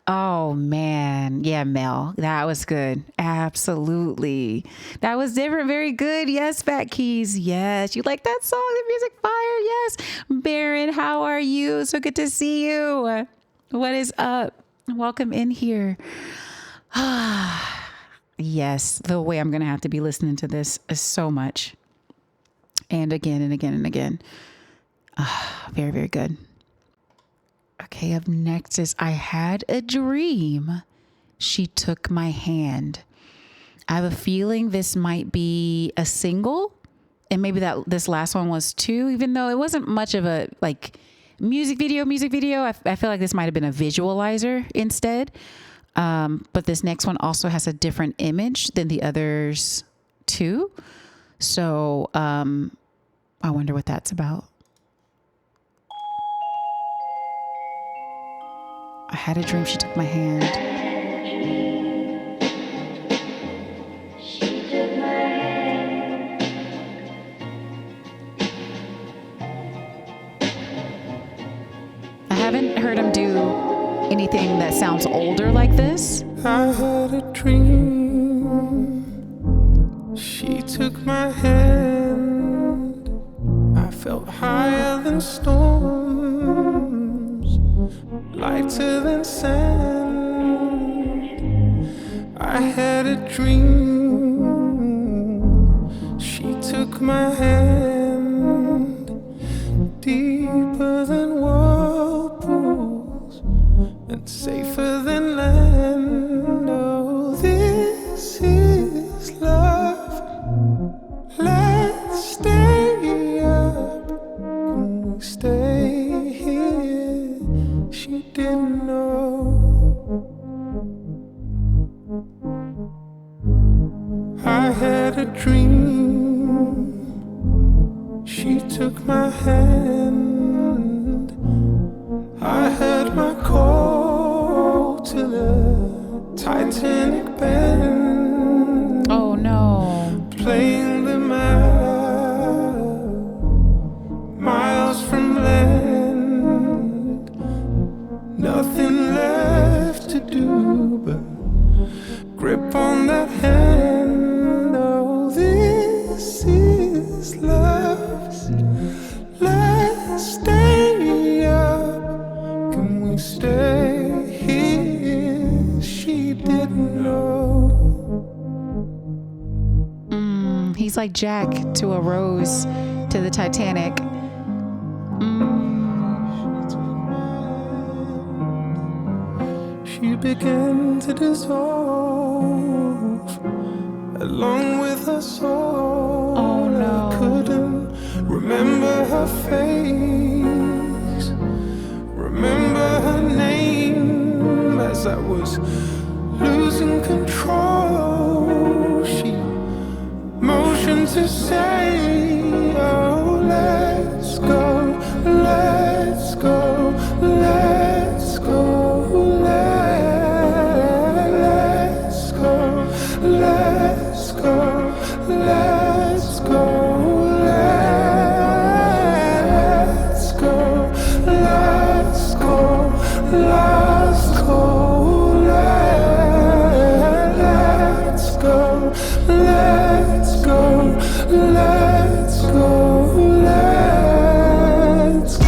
Oh man. Yeah, Mel, that was good. Absolutely. That was different. Very good. Yes, Fat Keys. Yes. You like that song? The music fire. Yes. Baron, how are you? So good to see you. What is up? Welcome in here. Yes. The way I'm going to have to be listening to this is so much. And again and again and again. Very, very good. Okay, up next is I Had a Dream. She Took My Hand. I have a feeling this might be a single. And maybe this last one was too, even though it wasn't much of a music video. I feel like this might have been a visualizer instead. But this next one also has a different image than the others too. So, I wonder what that's about. I had a dream she took my hand. I haven't heard him do anything that sounds older like this. I had a dream. She took my hand. I felt higher than storms, lighter than sand. I had a dream. She took my hand, deeper than whirlpools and safer than land. Oh, this is love. Let's stay up. Can we stay here? She didn't know. I had a dream. She took my hand. I heard my call to the Titanic band. Oh no. Playing them out, miles from land. Nothing left to do but grip on that hand. Oh, this is love. Let's stay up. Can we stay here? She didn't know. He's like Jack to a Rose to the Titanic. She began to dissolve along with her soul. Oh no. I couldn't remember her face, remember her name as I was losing control. She motioned to say, oh, let's go, let's go, let's go, let's go, let's Let's go, let's go, let's go, let's go, let's go.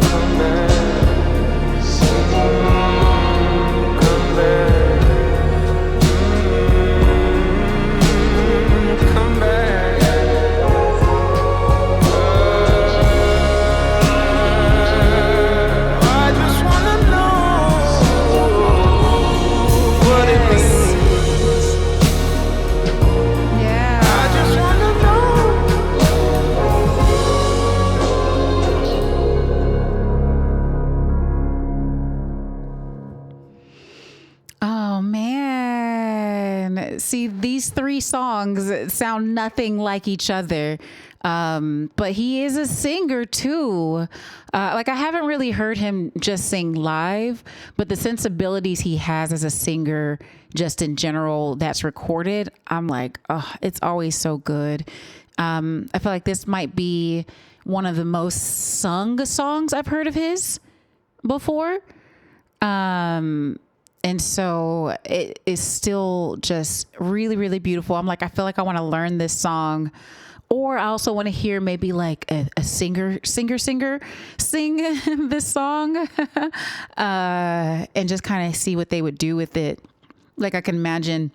Come back, come back. I just wanna know what it means. Yeah. I just wanna know. Oh man. See, these three songs sound nothing like each other. But he is a singer too. Like I haven't really heard him just sing live, but the sensibilities he has as a singer, just in general, that's recorded, I'm like, oh, it's always so good. I feel like this might be one of the most sung songs I've heard of his before. And so it is still just really, really beautiful. I'm like, I feel like I want to learn this song, or I also want to hear maybe like a singer sing this song, and just kind of see what they would do with it. Like I can imagine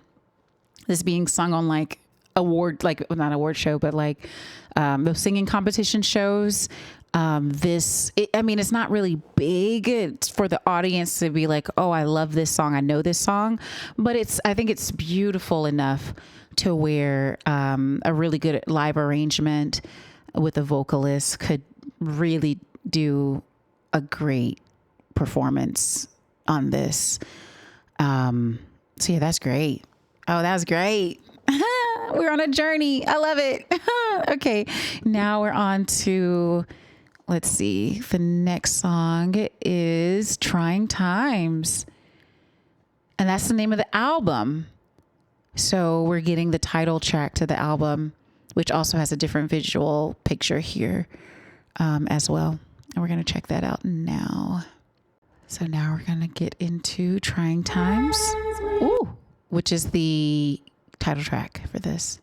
this being sung on like not award show, but like those singing competition shows. It's not really big. It's for the audience to be like, oh, I love this song. I know this song, but I think it's beautiful enough to where a really good live arrangement with a vocalist could really do a great performance on this. So yeah, that's great. Oh, that was great. We're on a journey. I love it. Okay. Now we're on to, let's see. The next song is Trying Times. And that's the name of the album. So we're getting the title track to the album, which also has a different visual picture here as well. And we're going to check that out now. So now we're going to get into Trying Times, which is the title track for this.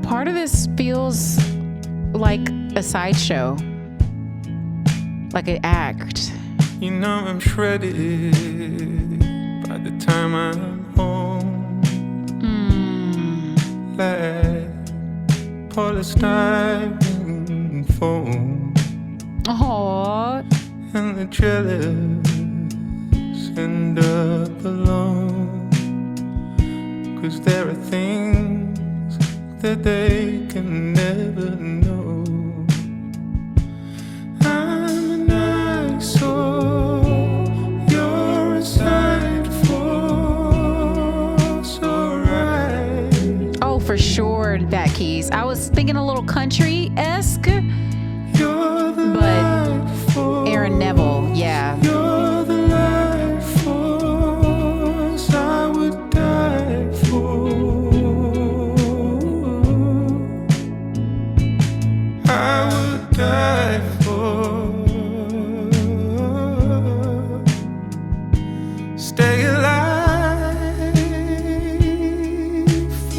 Part of this feels like a sideshow, like an act. You know I'm shredded by the time I'm home. Like polystyrene foam. Aww. And the jealous end up alone. 'Cause there are things that they can never know. I'm an eyesore, you're a sight for so right. Oh, for sure, that keys. I was thinking a little country-esque, You're the but life force. Aaron Neville, yeah. You're the life force I would die for. I would die for. Stay alive for.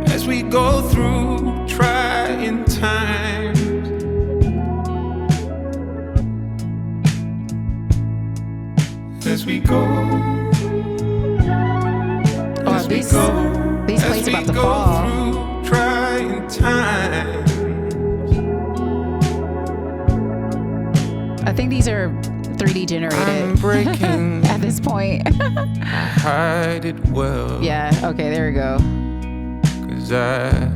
As we go through trying times, as we go. These plates about to fall. Through trying times. I think these are 3D I'm generated breaking. at this point. I hide it well. Yeah, okay, there we go. 'Cause I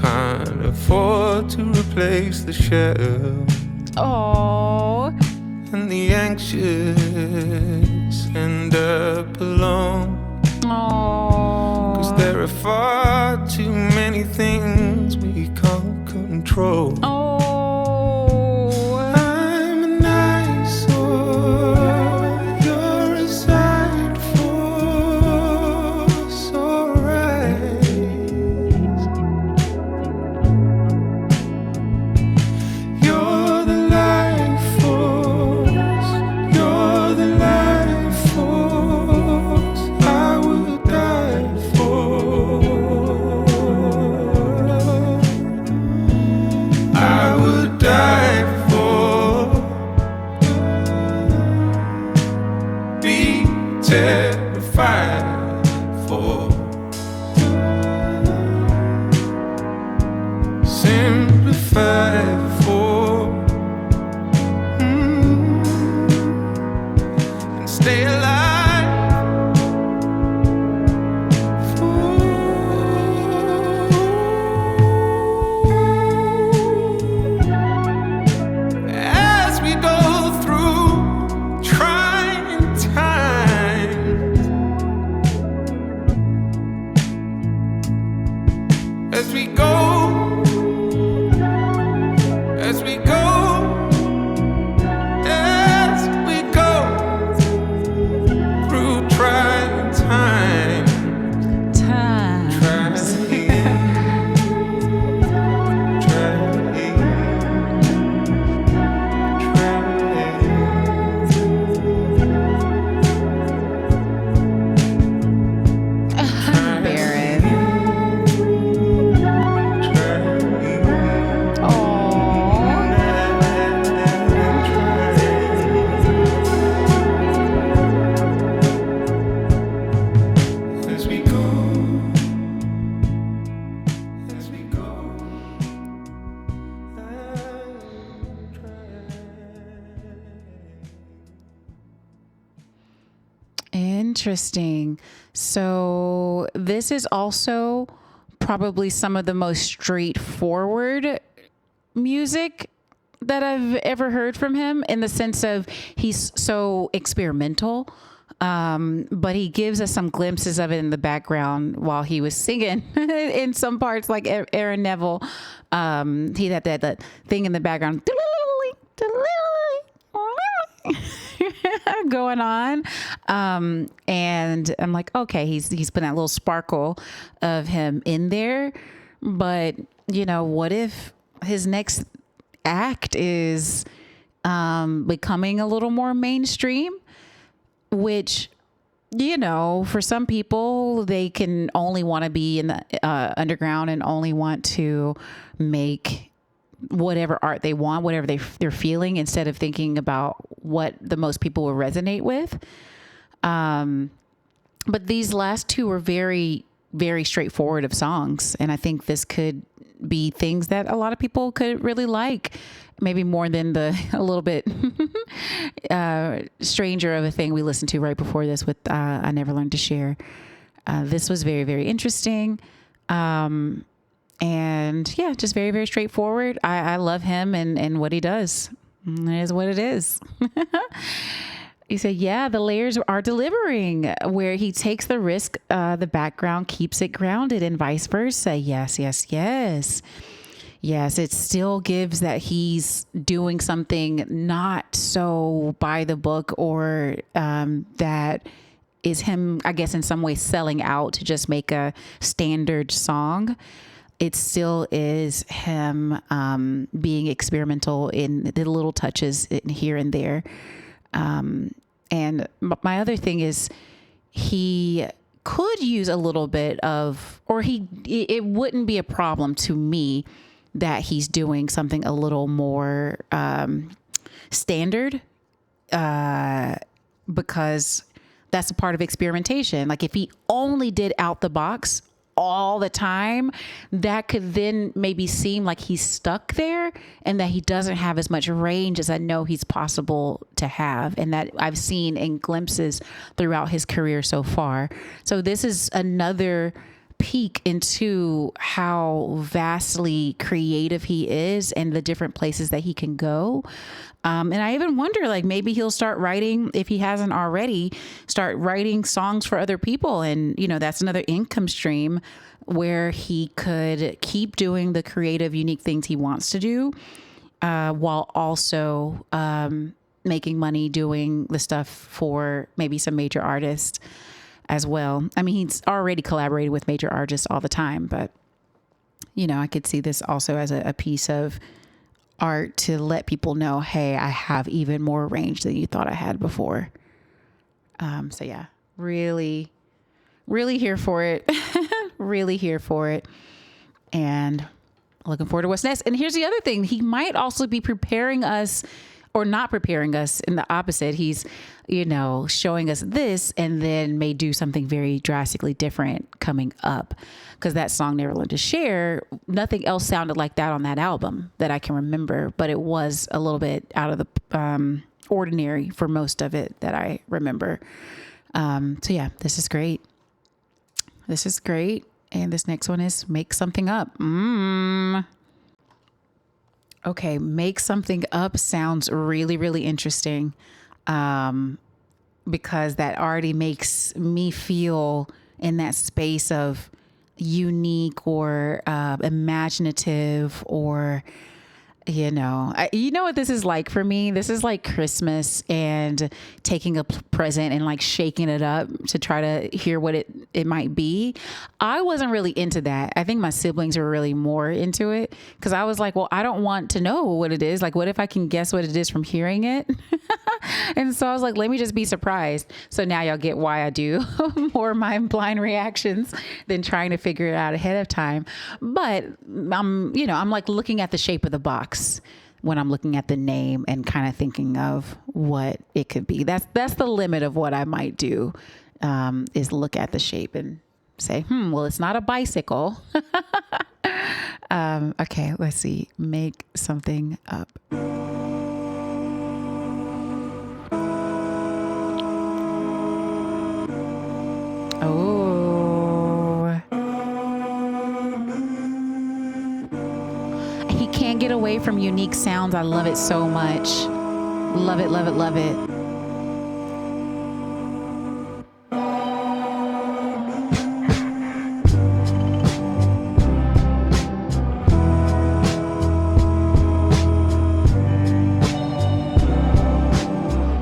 can't afford to replace the shell. Oh, And the anxious end up alone. oh. 'Cause there are far too many things we control. Oh, I'm an eyesore, you're a side force, alright. You're the life force, you're the life force I would die for. I would die for. Be terrified for. Simplify for. And stay alive as we go through trying times, as we go, as we go, as we go through trying times. times. Baron. As we go, as we go, Interesting. So this is also probably some of the most straightforward music that I've ever heard from him, in the sense of he's so experimental. But he gives us some glimpses of it in the background while he was singing in some parts, like Aaron Neville. He had that thing in the background going on. And I'm like, okay, he's putting that little sparkle of him in there. But, you know, what if his next act is becoming a little more mainstream, which, you know, for some people, they can only want to be in the underground and only want to make whatever art they want, whatever they're feeling, instead of thinking about what the most people will resonate with. But these last two were very, very straightforward of songs. And I think this could be things that a lot of people could really like, maybe more than the a little bit stranger of a thing we listened to right before this with I Never Learned to Share. This was very, very interesting. And yeah, just very, very straightforward. I love him and what he does. It is what it is. He said, yeah, the layers are delivering, where he takes the risk, the background keeps it grounded, and vice versa. Yes, yes, yes. Yes, it still gives that he's doing something not so by the book, or that is him, I guess, in some way selling out to just make a standard song. It still is him being experimental in the little touches here and there. And my other thing is, he could use a little bit of, or it wouldn't be a problem to me that he's doing something a little more standard, because that's a part of experimentation. Like if he only did out the box all the time, that could then maybe seem like he's stuck there and that he doesn't have as much range as I know he's possible to have, and that I've seen in glimpses throughout his career so far. So this is another peek into how vastly creative he is and the different places that he can go. And I even wonder, like, maybe he'll start writing, if he hasn't already, start writing songs for other people. And, you know, that's another income stream where he could keep doing the creative, unique things he wants to do, while also making money doing the stuff for maybe some major artists as well. I mean, he's already collaborated with major artists all the time, but, you know, I could see this also as a piece of art to let people know, hey, I have even more range than you thought I had before. So yeah, really, really here for it. Really here for it. And looking forward to what's next. And here's the other thing. He might also be preparing us, or not preparing us, in the opposite. He's, you know, showing us this and then may do something very drastically different coming up. Because that song, Never Learned to Share, nothing else sounded like that on that album that I can remember, but it was a little bit out of the ordinary for most of it that I remember. So yeah, this is great. This is great. And this next one is Make Something Up. Okay, Make Something Up sounds really, really interesting, because that already makes me feel in that space of unique or imaginative, or, you know, you know what this is like for me? This is like Christmas and taking a present and like shaking it up to try to hear what it might be. I wasn't really into that. I think my siblings were really more into it, because I was like, well, I don't want to know what it is. Like, what if I can guess what it is from hearing it? And so I was like, let me just be surprised. So now y'all get why I do more mind blind reactions than trying to figure it out ahead of time. But I'm like looking at the shape of the box when I'm looking at the name and kind of thinking of what it could be. That's the limit of what I might do, is look at the shape and say, well, it's not a bicycle. Okay, let's see. Make Something Up. Oh. He can't get away from unique sounds. I love it so much. Love it, love it, love it.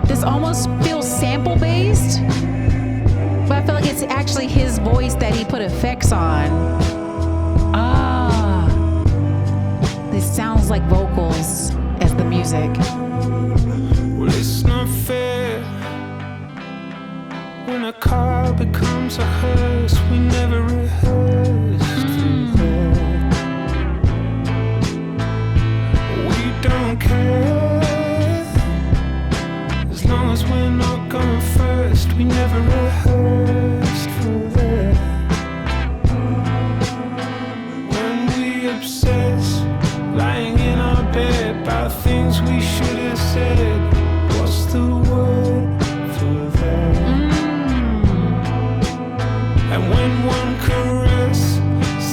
This almost feels sample based, but I feel like it's actually his voice that he put effects on. This sounds like vocals as the music. Well, it's not fair when a car becomes a hearse. We never rehearsed for that. We don't care as long as we're not going first. We never rehearsed for that. When we obsess, lying in our bed about things we should have said. What's the word for that? And when one caress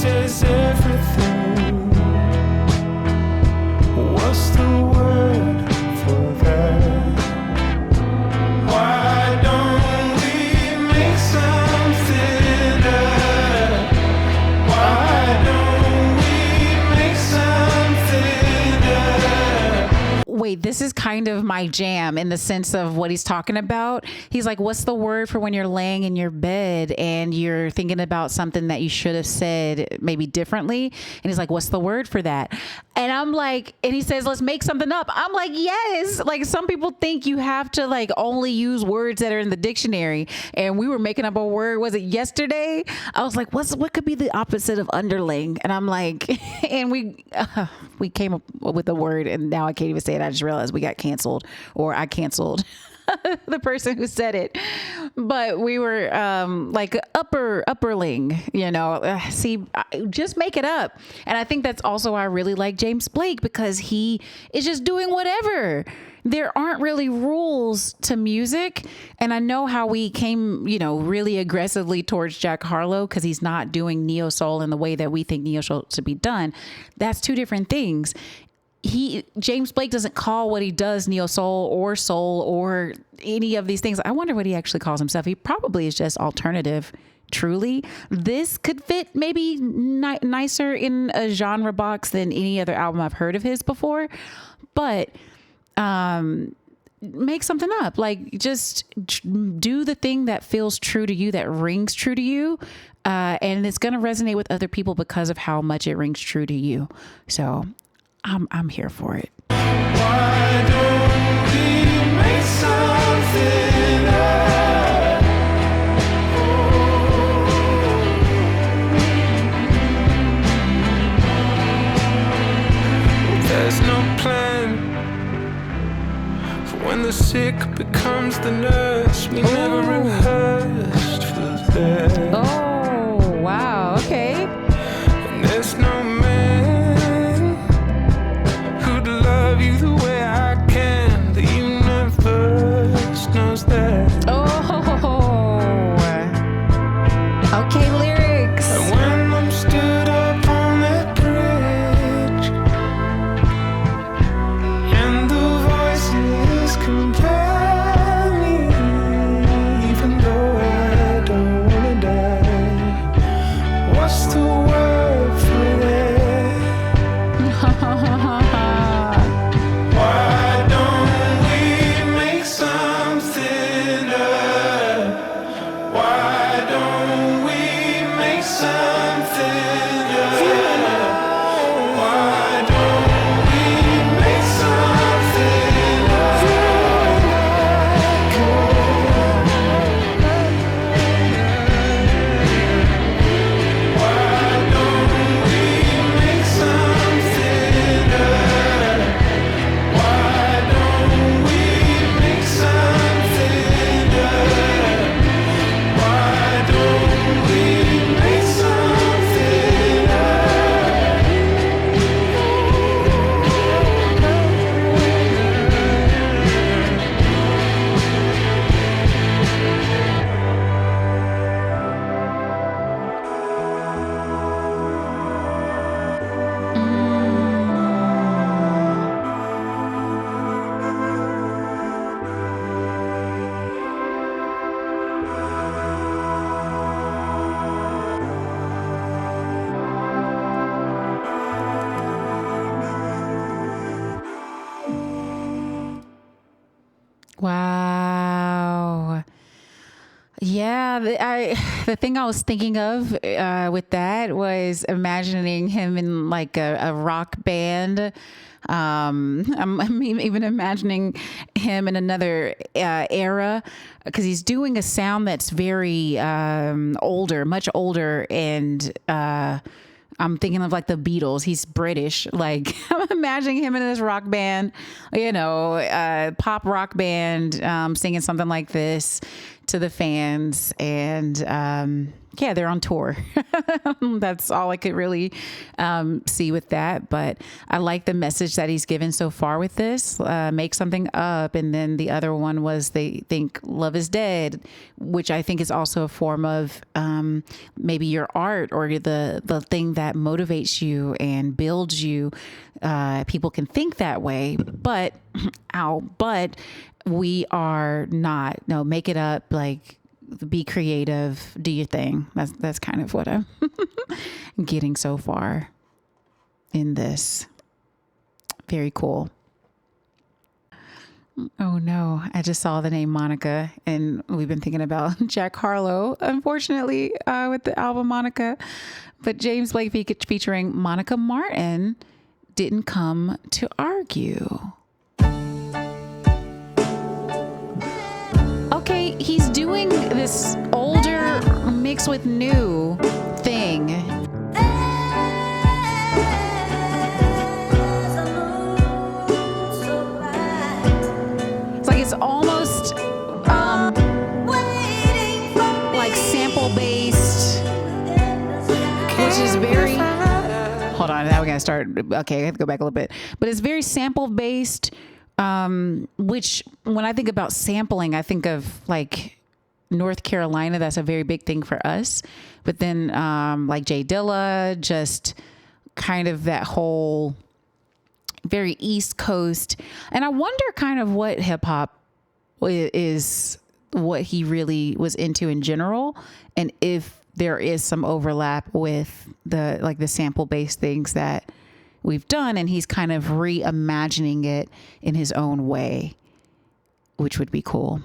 says everything, what's the word for that? Why don't we make something up? Why don't we make something up? Wait, this is kind of my jam in the sense of what he's talking about. He's like, what's the word for when you're laying in your bed and you're thinking about something that you should have said maybe differently? And he's like, what's the word for that? And I'm like, and he says, let's make something up. I'm like, yes. Like, some people think you have to like only use words that are in the dictionary. And we were making up a word. Was it yesterday? I was like, what could be the opposite of underling? And I'm like, and we came up with a word, and now I can't even say it. I just realized we got canceled, or I canceled the person who said it. But we were like upperling, you know. See, just make it up. And I think that's also why I really like James Blake, because he is just doing whatever. there aren't really rules to music. And I know how we came, really aggressively towards Jack Harlow because he's not doing neo soul in the way that we think neo soul should be done. That's two different things. James Blake doesn't call what he does neo soul or any of these things. I wonder what he actually calls himself. He probably is just alternative. Truly, this could fit maybe nicer in a genre box than any other album I've heard of his before, but make something up. Like, just do the thing that feels true to you, that rings true to you, and it's going to resonate with other people because of how much it rings true to you. So I'm here for it. Why don't we make something up? There's no plan for when the sick becomes the nurse. We never rehearsed for that. Oh, wow. Okay. And there's no man who'd love you the way I can. The universe knows that. Oh. Okay, lyrics. And when I'm stood up on that bridge and the voices compel me, even though I don't wanna die, what's the word for that? Why don't we make something up? Why don't we make something up? Why don't we make something up? Why don't we make something up? Why don't we make something up? Why don't we make something Wow. Yeah, the thing I was thinking of with that was imagining him in like a rock band. I'm even imagining him in another era because he's doing a sound that's very older, much older, and I'm thinking of like the Beatles. He's British. Like, I'm imagining him in this rock band, pop rock band, singing something like this to the fans. And they're on tour. That's all I could really see with that. But I like the message that he's given so far with this. Make something up. And then the other one was they think love is dead, which I think is also a form of maybe your art or the thing that motivates you and builds you. People can think that way, but we are not. No, make it up. Like, be creative, do your thing. That's kind of what I'm getting so far in this. Very cool. Oh no, I just saw the name Monica, and we've been thinking about Jack Harlow, unfortunately, with the album Monica. But James Blake featuring Monica Martin, Didn't Come to Argue. Okay, he's doing this older mixed with new thing. It's like it's almost like sample based, which is very. Hold on, now we gotta start. Okay, I have to go back a little bit, but it's very sample based. Which when I think about sampling, I think of like North Carolina. That's a very big thing for us. But then like Jay Dilla, just kind of that whole very East Coast. And I wonder kind of what hip hop is, what he really was into in general, and if there is some overlap with the sample based things that we've done, and he's kind of reimagining it in his own way, which would be cool.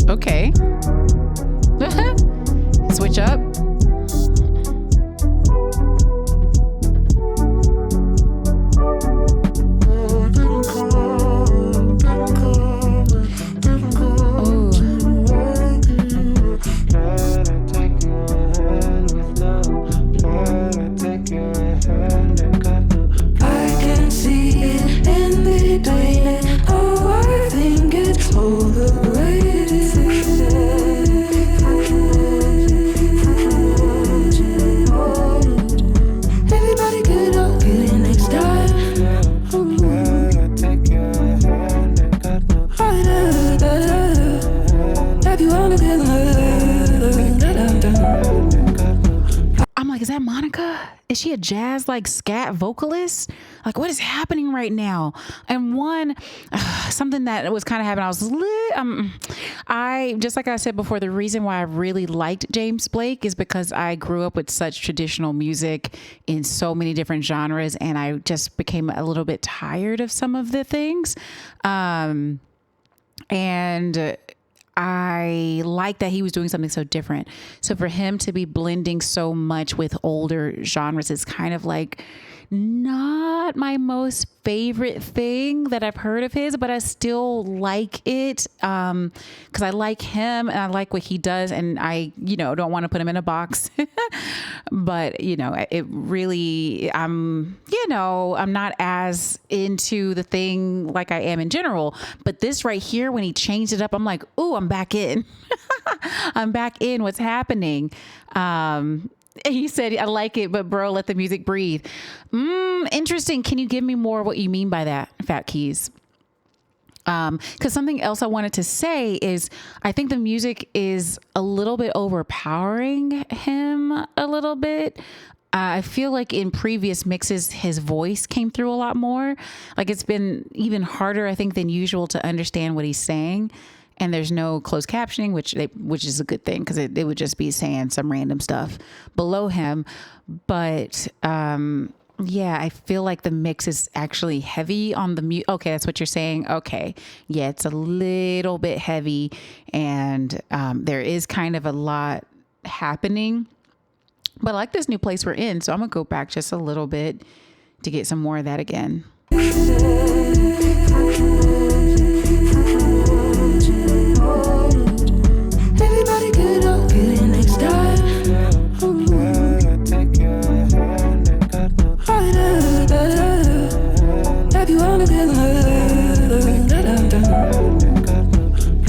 Okay. Switch up. Is she a jazz like scat vocalist? Like, what is happening right now? And something that was kind of happening, I just like I said before, the reason why I really liked James Blake is because I grew up with such traditional music in so many different genres, and I just became a little bit tired of some of the things. And I like that he was doing something so different. So for him to be blending so much with older genres is kind of like not my most favorite thing that I've heard of his, but I still like it because I like him and I like what he does, and I, don't want to put him in a box. But it really, I'm not as into the thing like I am in general. But this right here, when he changed it up, I'm like, ooh, I'm back in. I'm back in. What's happening? He said, I like it, but bro, let the music breathe. Interesting. Can you give me more what you mean by that, Fat Keys? Because something else I wanted to say is I think the music is a little bit overpowering him a little bit. I feel like in previous mixes, his voice came through a lot more. Like it's been even harder, I think, than usual to understand what he's saying. And there's no closed captioning, which is a good thing because it would just be saying some random stuff below him. But yeah, I feel like the mix is actually heavy on the Okay, that's what you're saying. Okay, yeah, it's a little bit heavy, and there is kind of a lot happening. But I like this new place we're in, so I'm gonna go back just a little bit to get some more of that again. Everybody get up, get in next time. Have you wanna get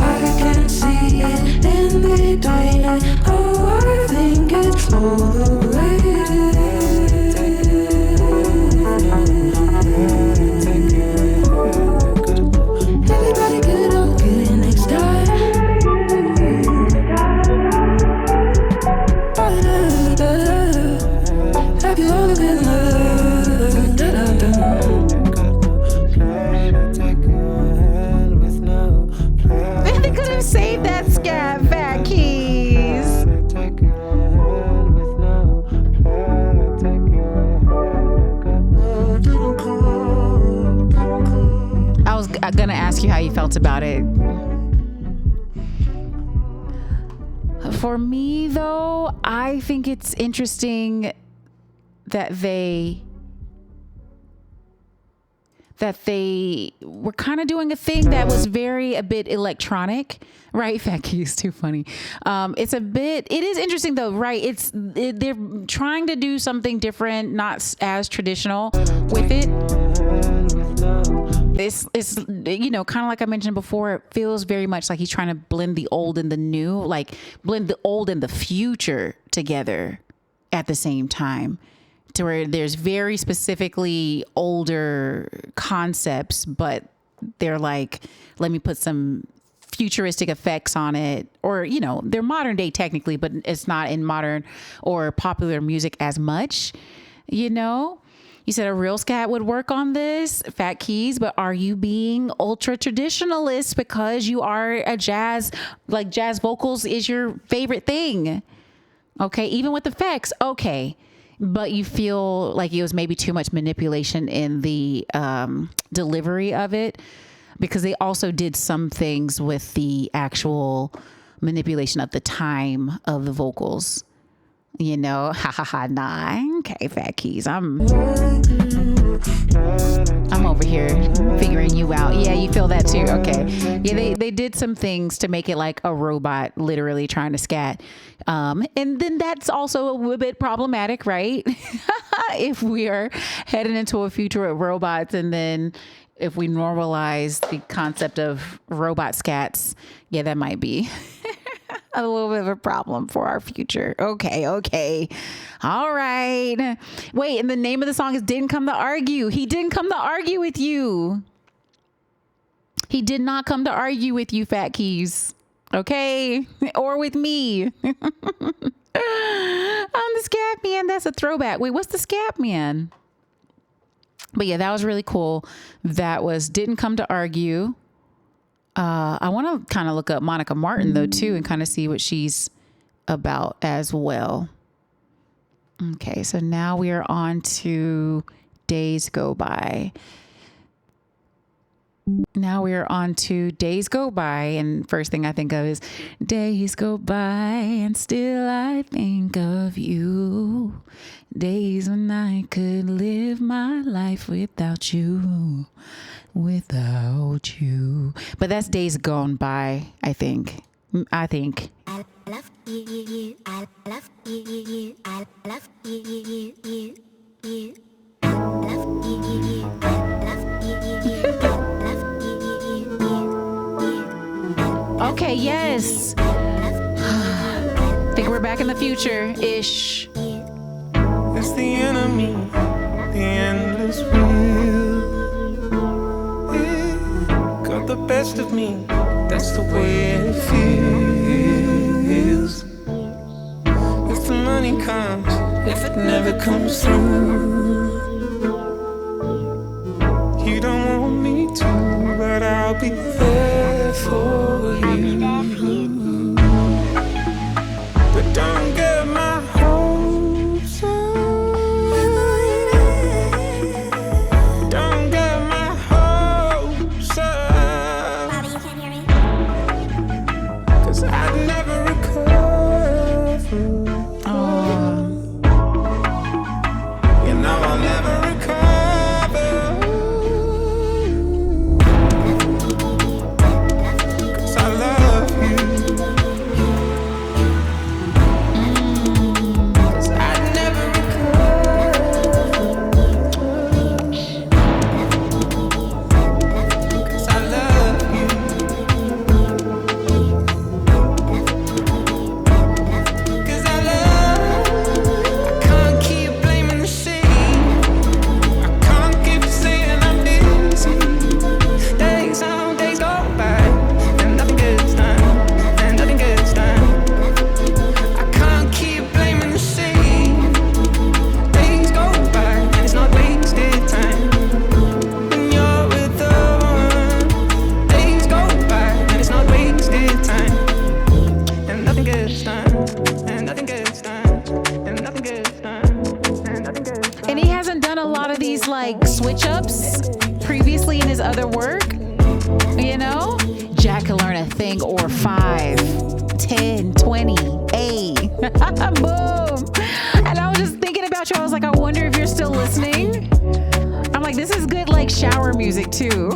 I can see it in between. Oh, I think it's overrated. Everybody get up, get in next time. Have you ever been They could have saved that scat, Fat Keys. I was gonna ask you how you felt about it. For me, though, I think it's interesting that they were kind of doing a thing that was a bit electronic, right? Fat Key is too funny. It is interesting though, right? They're trying to do something different, not as traditional with it. It's kind of like I mentioned before, it feels very much like he's trying to blend the old and the new, like blend the old and the future together at the same time, to where there's very specifically older concepts, but they're like, let me put some futuristic effects on it, or they're modern day technically, but it's not in modern or popular music as much. You said a real scat would work on this, Fat Keys, but are you being ultra traditionalist because you are a jazz vocals is your favorite thing? Okay, even with effects, okay. But you feel like it was maybe too much manipulation in the delivery of it, because they also did some things with the actual manipulation of the time of the vocals. Ha ha ha, nah. Okay, Fat Keys. I'm over here figuring you out. Yeah, you feel that too. Okay. Yeah, they did some things to make it like a robot literally trying to scat. And then that's also a little bit problematic, right? If we are heading into a future of robots, and then if we normalize the concept of robot scats, yeah, that might be a little bit of a problem for our future. Okay. All right. Wait, and the name of the song is Didn't Come to Argue. He didn't come to argue with you. He did not come to argue with you, Fat Keys. Okay? Or with me. I'm the Scat Man. That's a throwback. Wait, what's the Scat Man? But yeah, that was really cool. That was Didn't Come to Argue. I want to kind of look up Monica Martin though too, and kind of see what she's about as well. Okay, so now we are on to Days Go By. And first thing I think of is days go by and still I think of you. days when I could live my life without you. Without you. But that's days gone by, I think. I think. I love you. I love you. I love you. You. Love you. Okay, yes. Think we're back in the future-ish. It's the enemy, the endless wheel. It got the best of me, that's the way it feels. If the money comes, if it never comes through, you don't want me to, but I'll be there for you. But don't get my hopes up. Don't get my hopes up. Bobby, you can't hear me? 'Cause I'd never recover. You know I'll never recover. 'Cause I love you. 'Cause I'd never recover. 'Cause I love you. 'Cause I love. I can't keep blaming the shame. I can't keep saying I'm busy. Days on, days go by, and nothing gets done, and nothing gets done. I can't keep blaming the shame. Days go by, and it's not wasted time. When you're with the one, days go by, and it's not wasted time. And nothing gets done, and nothing gets done, and nothing gets done, and nothing gets done. And he hasn't done a lot of these like switch ups previously in his other work. You know? Jack can learn a thing or 5, 10, 20. Hey. Boom. And I was just thinking about you. I was like, I wonder if you're still listening. I'm like, this is good like shower music too.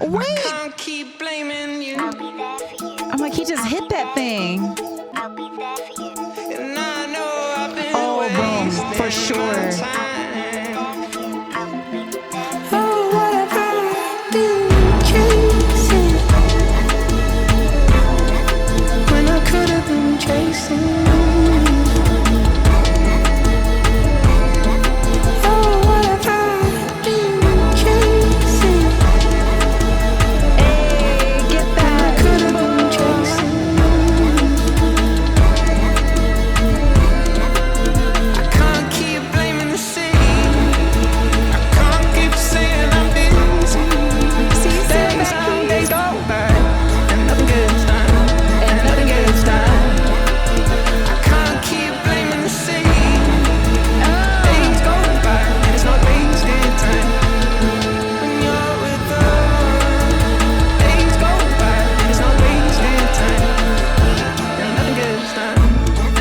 Wait. Can't keep blaming you, I'm like, he just hit that thing. and I know I've been Oh, boom. For wasting sure. my time. Oh, what have I been chasing when I could have been chasing? Oh, what have I been chasing? Hey, get that. Could have been chasing. I can't keep blaming the shame. I can't keep saying I'm busy. Days on, days go by, and nothing gets done, and nothing gets done. I can't keep blaming the shame. Days go by, and it's not wasted time. When you're with the one, days go by, and it's not wasted time. And nothing gets done,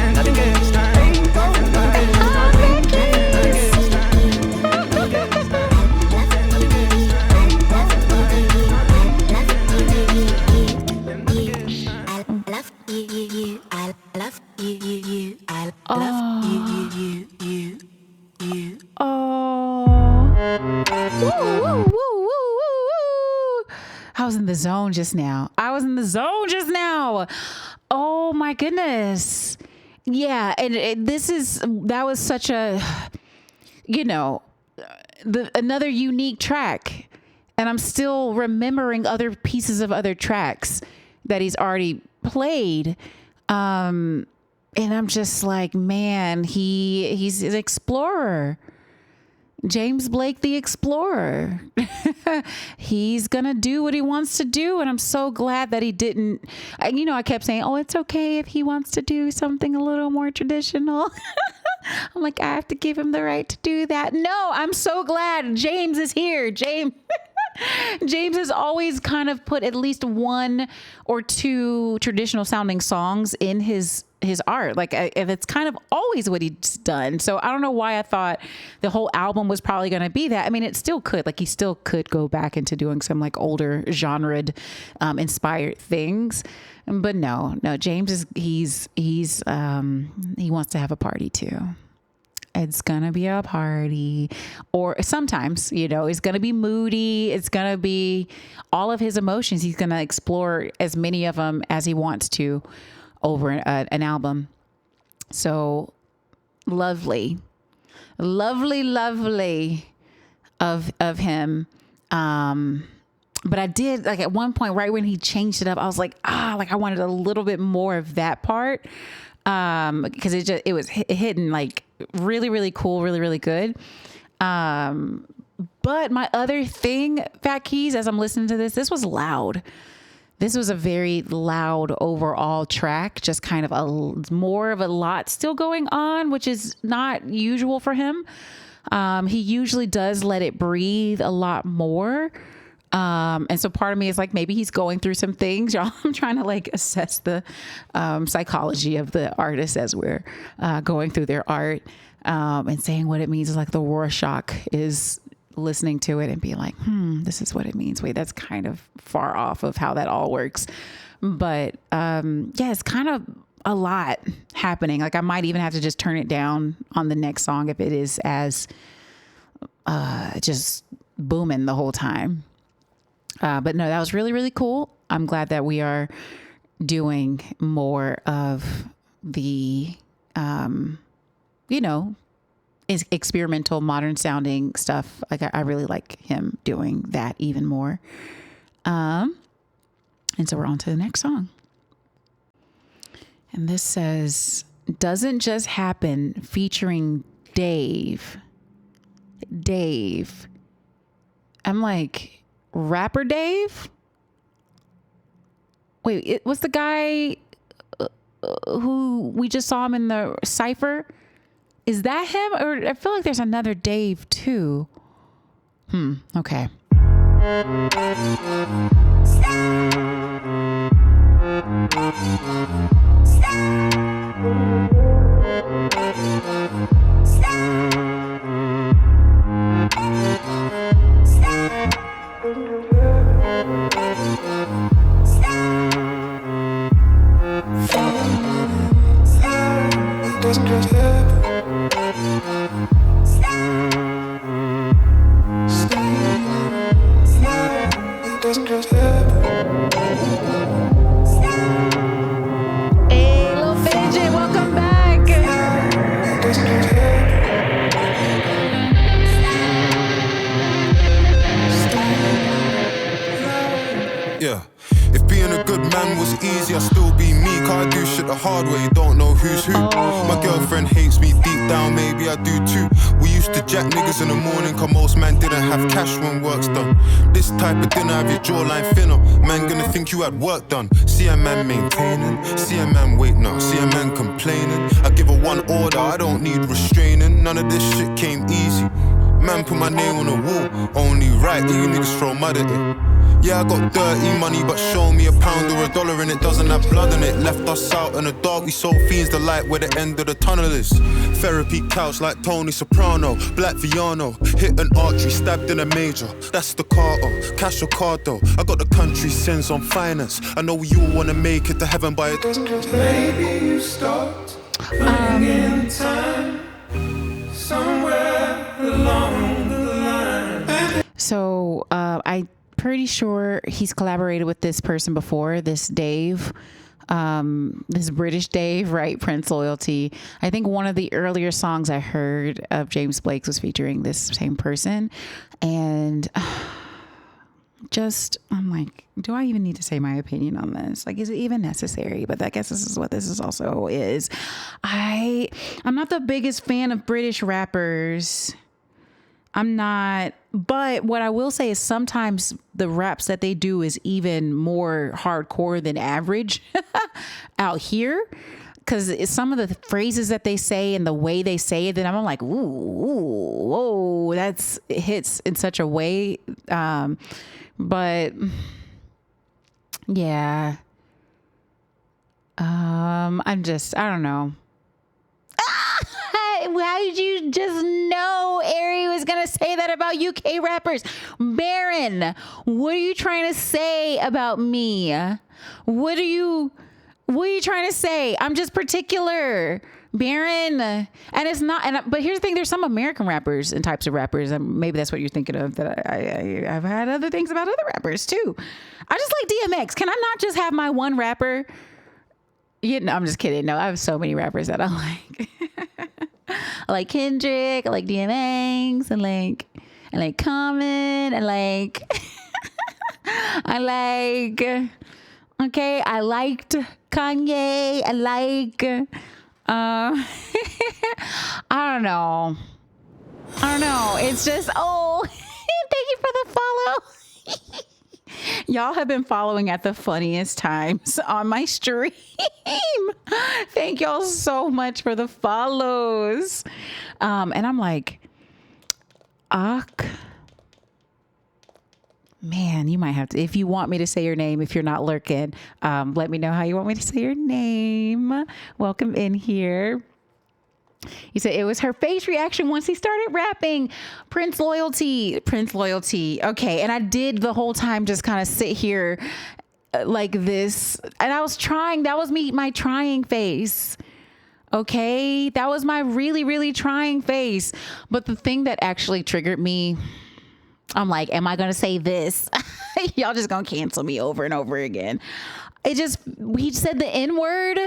and nothing gets done, and nothing gets done, and nothing gets done, and nothing gets done, and nothing gets done, and nothing gets done. Oh. Woo, woo, woo, woo, woo. I was in the zone just now. Oh my goodness. Yeah. And that was such a, another unique track. And I'm still remembering other pieces of other tracks that he's already played. And I'm just like, man, he's an explorer. James Blake, the explorer. He's going to do what he wants to do. And I'm so glad that he didn't, I kept saying, oh, it's okay if he wants to do something a little more traditional. I'm like, I have to give him the right to do that. No, I'm so glad James is here. James has always kind of put at least one or two traditional sounding songs in his art. Like, and it's kind of always what he's done. So I don't know why I thought the whole album was probably going to be that. I mean, it still could, like, he still could go back into doing some like older genre inspired things. But no, James is, he wants to have a party too. It's gonna be a party, or sometimes, it's gonna be moody. It's gonna be all of his emotions. He's gonna explore as many of them as he wants to over an album. So lovely of him. But I did, like, at one point, right when he changed it up, I was like, like I wanted a little bit more of that part. Because it was hitting like really, really cool, really, really good. But my other thing, Fat Keys, as I'm listening to this was loud. This was a very loud overall track, just kind of more of a lot still going on, which is not usual for him. He usually does let it breathe a lot more. And so part of me is like, maybe he's going through some things, y'all. I'm trying to like assess the psychology of the artist as we're going through their art, and saying what it means is like the Rorschach is listening to it and being like, this is what it means. Wait, that's kind of far off of how that all works. But it's kind of a lot happening. Like, I might even have to just turn it down on the next song if it is as just booming the whole time. But no, that was really, really cool. I'm glad that we are doing more of the, experimental, modern sounding stuff. Like, I really like him doing that even more. And so we're on to the next song. And this says, Doesn't Just Happen, featuring Dave. I'm like, rapper Dave? Wait, it was the guy who we just saw him in the cypher. Is that him? Or I feel like there's another Dave too. Okay. Hey, little fidget, welcome back. Yeah. If being a good man was easy, I'd still be me. Cause I do shit the hard way, don't know who's who. My girlfriend hates me deep down, maybe I do too. We used to jack niggas in the morning, cause most man didn't have cash when work's done. This type of dinner have your jawline thinner. Man gonna think you had work done. See a man maintaining, see a man waiting up, see a man complaining. I give her one order, I don't need restraining. None of this shit came easy. Man put my name on the wall, only right, you niggas throw mud at it. Yeah, I got dirty money, but show me £1 or $1 and it doesn't have blood in it. Left us out in the dark, we sold fiends the light where the end of the tunnel is. Therapy couch like Tony Soprano, Black Viano. Hit an artery, stabbed in a major, that's the Carter. Cash or card though, I got the country sins on finance. I know you all wanna make it to heaven, but it doesn't just. Maybe you stopped in time somewhere along the line. So I'm pretty sure he's collaborated with this person before, this Dave, this British Dave, right? Prince Loyalty. I think one of the earlier songs I heard of James Blake's was featuring this same person. And I'm like, do I even need to say my opinion on this? Like, is it even necessary? But I guess this is what this is also is. I'm not the biggest fan of British rappers. I'm not, but what I will say is sometimes the raps that they do is even more hardcore than average out here. because some of the phrases that they say and the way they say it, then I'm like, whoa, it hits in such a way. But yeah, I don't know. How did you just know Ari was going to say that about UK rappers? Baron, what are you trying to say about me? What are you trying to say? I'm just particular, Baron. And it's not, but here's the thing. There's some American rappers and types of rappers. And maybe that's what you're thinking of, that I've had other things about other rappers too. I just like DMX. Can I not just have my one rapper? I'm just kidding. No, I have so many rappers that I like. I like Kendrick, I like DMX, I like Common, I like I liked Kanye, I like I don't know. It's just, thank you for the follow. Y'all have been following at the funniest times on my stream. Thank y'all so much for the follows. And I'm like, man, you might have to, if you want me to say your name, if you're not lurking, let me know how you want me to say your name. Welcome in here. He said it was her face reaction once he started rapping. Prince loyalty. Okay. And I did the whole time just kind of sit here like this. And I was trying. That was my trying face. Okay. That was my really, really trying face. But the thing that actually triggered me, I'm like, am I going to say this? Y'all just going to cancel me over and over again. He said the N word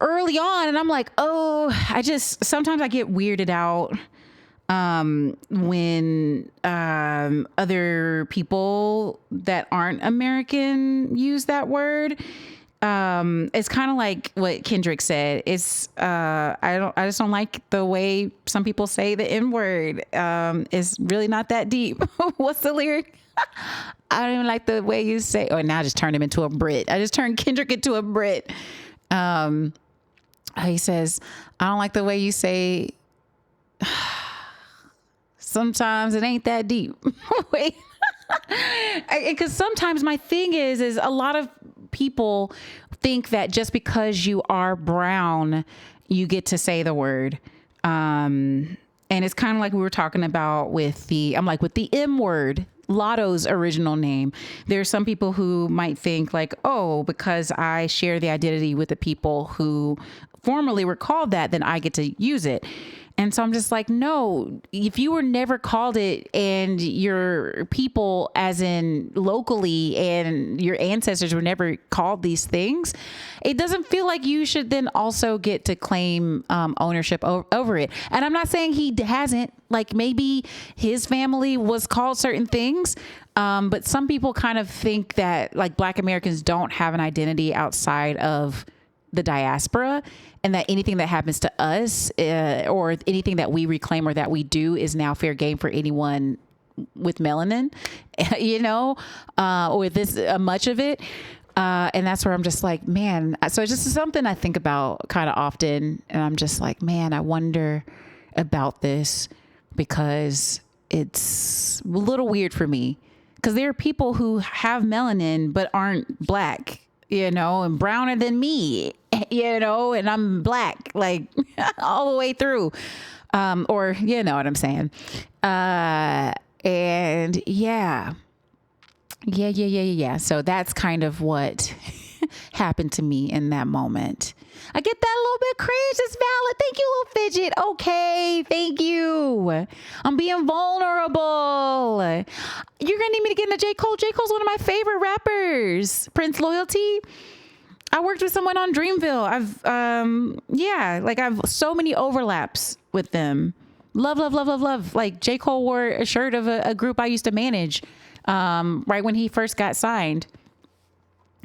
early on, and I'm like, sometimes I get weirded out when other people that aren't American use that word. It's kind of like what Kendrick said. It's I just don't like the way some people say the N word. It's really not that deep. What's the lyric? I don't even like the way you say. Oh, now I just turned him into a Brit. I just turned Kendrick into a Brit. He says, I don't like the way you say, sometimes it ain't that deep. Wait, because sometimes my thing is a lot of people think that just because you are brown, you get to say the word. And it's kind of like we were talking about with the M word, Lotto's original name. There's some people who might think like, oh, because I share the identity with the people who formerly were called that, then I get to use it. And so I'm just like, no, if you were never called it and your people, as in locally, and your ancestors were never called these things, it doesn't feel like you should then also get to claim ownership over it. And I'm not saying he hasn't, like maybe his family was called certain things. But some people kind of think that like Black Americans don't have an identity outside of the diaspora, and that anything that happens to us or anything that we reclaim or that we do is now fair game for anyone with melanin, or this much of it. And that's where I'm just like, man, so it's just something I think about kind of often. And I'm just like, man, I wonder about this because it's a little weird for me, because there are people who have melanin but aren't Black, and browner than me, and I'm Black, like all the way through. Or, you know what I'm saying? And yeah. So that's kind of what happened to me in that moment. I get that a little bit cringe. It's valid. Thank you, little fidget. Okay. Thank you. I'm being vulnerable. You're going to need me to get into J. Cole. J. Cole's one of my favorite rappers. Prince Loyalty. I worked with someone on Dreamville. I've so many overlaps with them. Love. Like J. Cole wore a shirt of a group I used to manage right when he first got signed.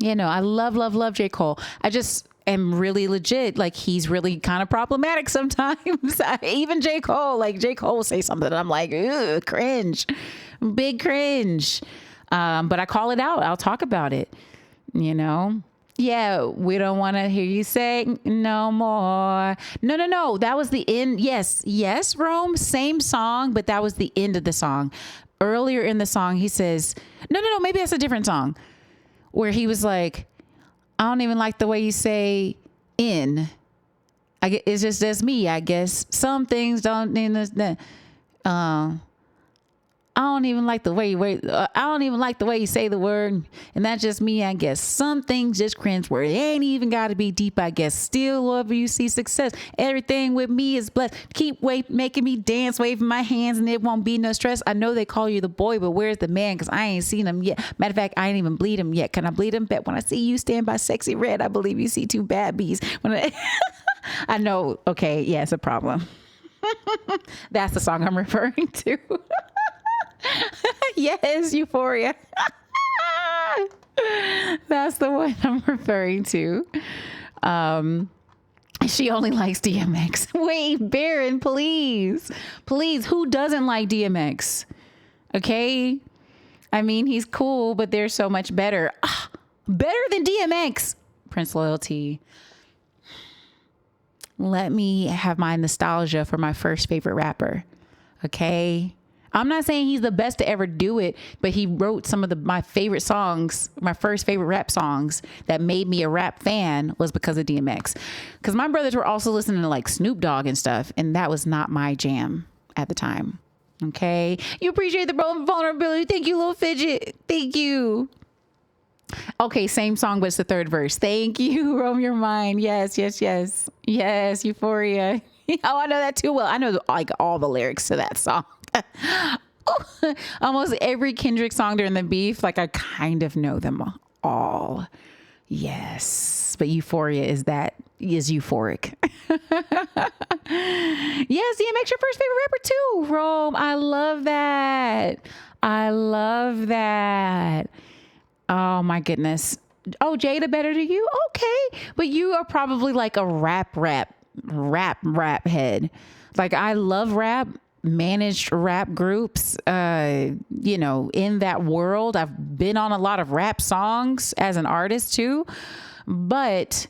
I love J. Cole. I just am really legit. Like, he's really kind of problematic sometimes. Even J. Cole, will say something and I'm like, ugh, cringe, big cringe. But I call it out. I'll talk about it, Yeah, we don't want to hear you say no more. No. That was the end. Yes, Rome, same song, but that was the end of the song. Earlier in the song, he says, no, maybe that's a different song where he was like, I don't even like the way you say in. It's just me, I guess. Some things don't need this. I don't even like the way you say the word, and that's just me, I guess. Some things just cringe where it ain't even got to be deep, I guess. Still, wherever you see success, everything with me is blessed. Keep making me dance, waving my hands, and it won't be no stress. I know they call you the boy, but where's the man? Because I ain't seen him yet. Matter of fact, I ain't even bleed him yet. Can I bleed him? Bet when I see you stand by sexy red, I believe you see two bad bees. I know. Okay, yeah, it's a problem. That's the song I'm referring to. Yes, Euphoria. That's the one I'm referring to. She only likes DMX. Wait, Baron, please. Who doesn't like DMX? Okay. I mean, he's cool, but they're so much better. Better than DMX. Prince Loyalty. Let me have my nostalgia for my first favorite rapper. Okay. I'm not saying he's the best to ever do it, but he wrote some of my favorite songs, my first favorite rap songs that made me a rap fan was because of DMX. Because my brothers were also listening to like Snoop Dogg and stuff, and that was not my jam at the time. Okay. You appreciate the vulnerability. Thank you, Little Fidget. Thank you. Okay, same song, but it's the third verse. Thank you, Roam Your Mind. Yes, Euphoria. Oh, I know that too well. I know like all the lyrics to that song. Almost every Kendrick song during the beef, like I kind of know them all. Yes, but Euphoria is euphoric. Yes, DMX your first favorite rapper too, Rome. I love that. Oh my goodness. Oh, Jada better to you? Okay, but you are probably like a rap head. Like I love rap. Managed rap groups, in that world. I've been on a lot of rap songs as an artist too, but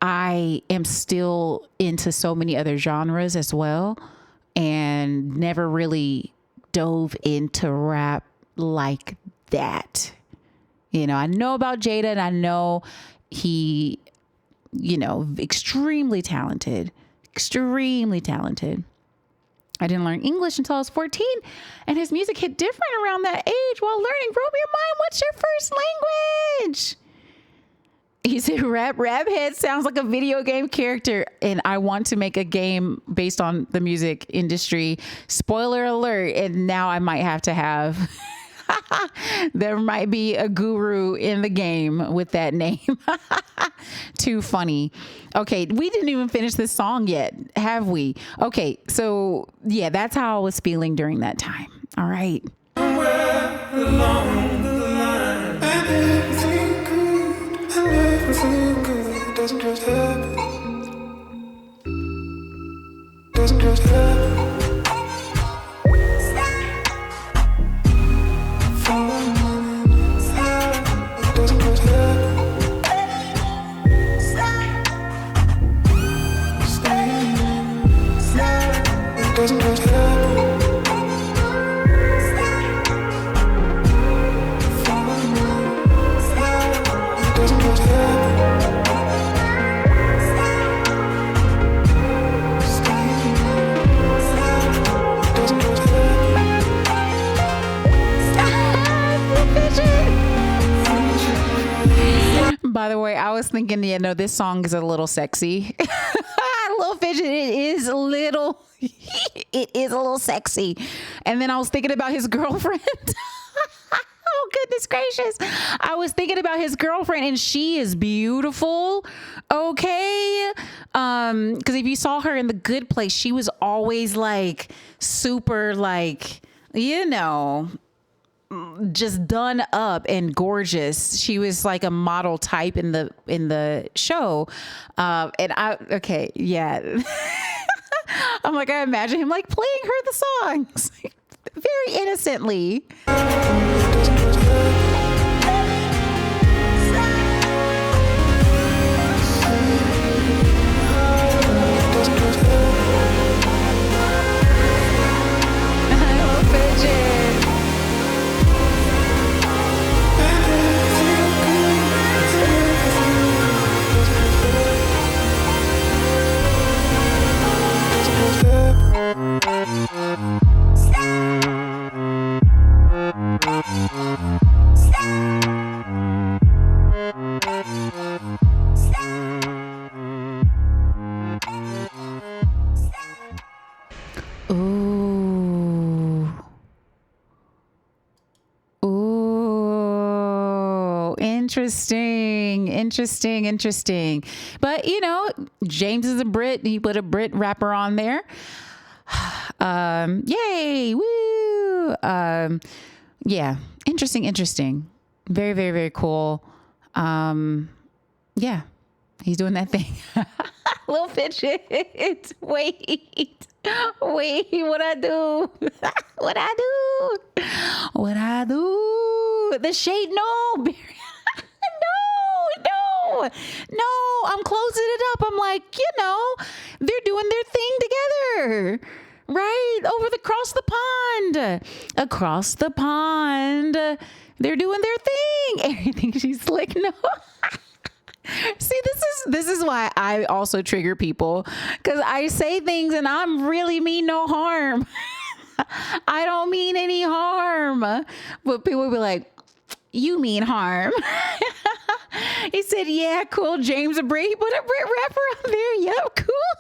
I am still into so many other genres as well and never really dove into rap like that. I know about Jada and I know he, extremely talented. I didn't learn English until I was 14, and his music hit different around that age while learning. Roam Your Mind, what's your first language? He said, rap head sounds like a video game character, and I want to make a game based on the music industry. Spoiler alert, and now I might have to have... There might be a guru in the game with that name. Too funny. Okay, we didn't even finish this song yet, have we? Okay, so yeah, that's how I was feeling during that time. All right. Along the line, and everything good, and everything good doesn't just happen. Doesn't just happen. Doesn't just happen. Doesn't just happen. Doesn't just happen. By the way, I was thinking, this song is a little sexy. Little Fidget, it is a little sexy. And then I was thinking about his girlfriend. Oh, goodness gracious. I was thinking about his girlfriend, and she is beautiful. Okay. Because if you saw her in The Good Place, she was always like super like, just done up and gorgeous. She was like a model type in the show. I'm like, I imagine him like playing her the songs very innocently. Interesting. But James is a Brit. He put a Brit rapper on there. Yay. Woo. Yeah. Interesting. Very, very, very cool. Yeah. He's doing that thing. Little fidget. Wait, what I do? What I do? The shade, no. No, I'm closing it up. I'm like, they're doing their thing together. Right? Across the pond. They're doing their thing. Everything she's slick. No. See, this is why I also trigger people, because I say things and I'm really mean no harm. I don't mean any harm, but people will be like, you mean harm. He said, yeah, cool. James a Brit. He put a Brit rapper on there. Yep, cool.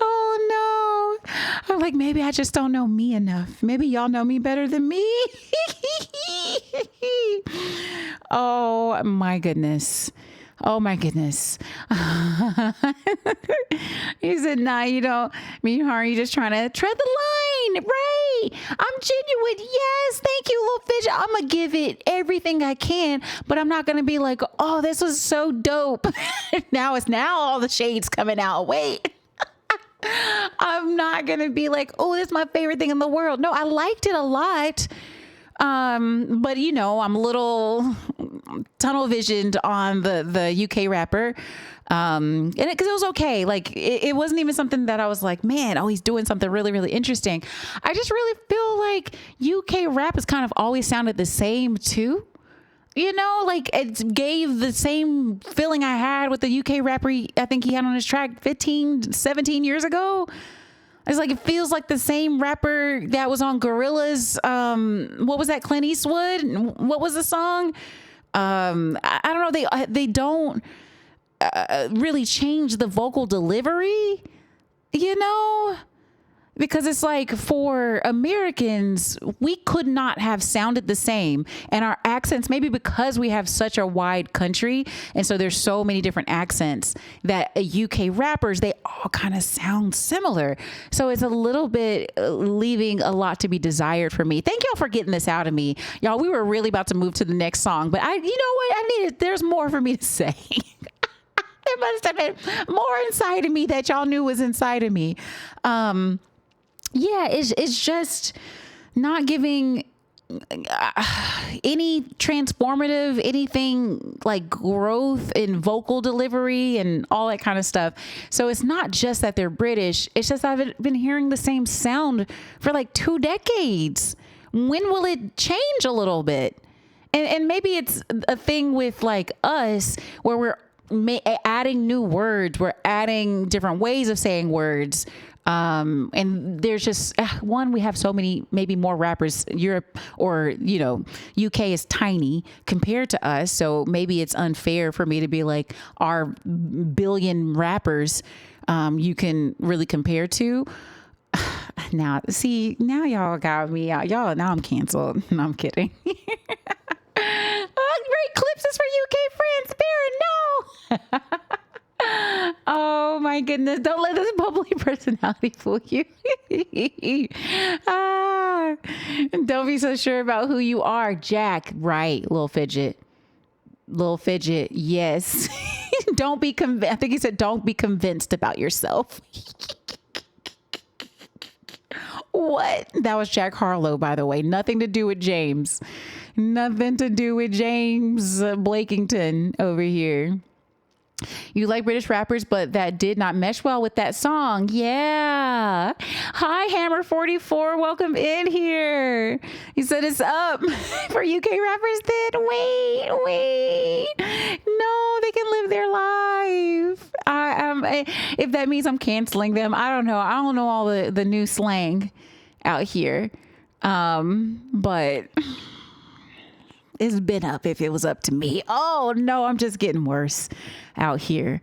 Oh no. I'm like, maybe I just don't know me enough. Maybe y'all know me better than me. Oh my goodness. He said, nah, you don't mean harm. You're just trying to tread the line. Right. I'm genuine. Yes. Thank you, little fidget. I'm going to give it everything I can, but I'm not going to be like, oh, this was so dope. Now all the shades coming out. Wait. I'm not going to be like, oh, this is my favorite thing in the world. No, I liked it a lot. But I'm a little tunnel visioned on the UK rapper. And cause it was okay. Like it wasn't even something that I was like, man, he's doing something really, really interesting. I just really feel like UK rap has kind of always sounded the same too. Like it gave the same feeling I had with the UK rapper I think he had on his track 15, 17 years ago. It's like, it feels like the same rapper that was on Gorillaz. What was that? Clint Eastwood? What was the song? I don't know. They don't really change the vocal delivery, because it's like, for Americans, we could not have sounded the same. And our accents, maybe because we have such a wide country, and so there's so many different accents, that UK rappers, they all kind of sound similar. So it's a little bit leaving a lot to be desired for me. Thank y'all for getting this out of me. Y'all, we were really about to move to the next song, but there's more for me to say. There must have been more inside of me that y'all knew was inside of me. Yeah, it's just not giving any transformative, anything like growth in vocal delivery and all that kind of stuff. So it's not just that they're British. It's just I've been hearing the same sound for like 2 decades. When will it change a little bit? And maybe it's a thing with like us where we're adding new words. We're adding different ways of saying words. And there's just we have so many, maybe more rappers. Europe or, UK is tiny compared to us. So maybe it's unfair for me to be like, our billion rappers, you can really compare to. Now y'all got me out. Now I'm canceled. No, I'm kidding. Great clips is for UK friends. Baron, no. Oh my goodness. Don't let this bubbly personality fool you. Don't be so sure about who you are, Jack. Right, little fidget. Yes. Don't be convinced. I think he said, don't be convinced about yourself. What? That was Jack Harlow, by the way. Nothing to do with James. Nothing to do with James Blakington over here. You like British rappers, but that did not mesh well with that song. Yeah. Hi, Hammer44. Welcome in here. He said it's up for UK rappers then. Wait. No, they can live their life. If that means I'm canceling them, I don't know. I don't know all the new slang out here. But it's been up if it was up to me. Oh no, I'm just getting worse out here.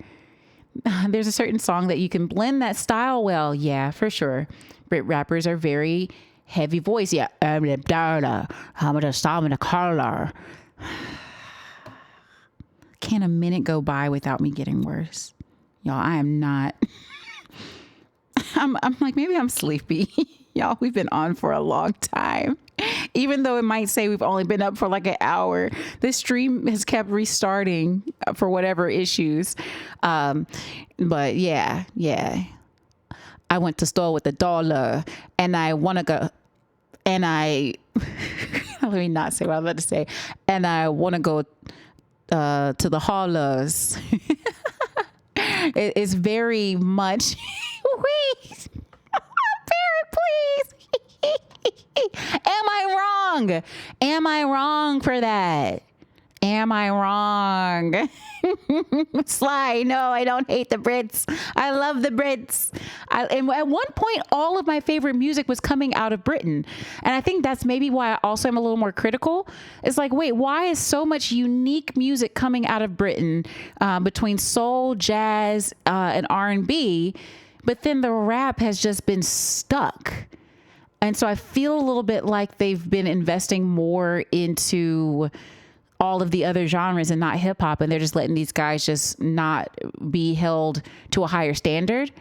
There's a certain song that you can blend that style well. Yeah, for sure. Brit rappers are very heavy voice. Yeah. I'm the dollar. I'm the storm in the color. Can a minute go by without me getting worse? Y'all, I am not. I'm like, maybe I'm sleepy. Y'all, we've been on for a long time. Even though it might say we've only been up for like an hour, this stream has kept restarting for whatever issues. But yeah. I went to store with $1 and I want to go, and I, let me not say what I was about to say. And I want to go to the haulers. It's very much, wait, parent, please. Am I wrong? Am I wrong for that? Am I wrong? Sly, no, I don't hate the Brits. I love the Brits. And at one point, all of my favorite music was coming out of Britain. And I think that's maybe why I also am a little more critical. It's like, wait, why is so much unique music coming out of Britain between soul, jazz, and R&B? But then the rap has just been stuck. And so I feel a little bit like they've been investing more into all of the other genres and not hip hop. And they're just letting these guys just not be held to a higher standard.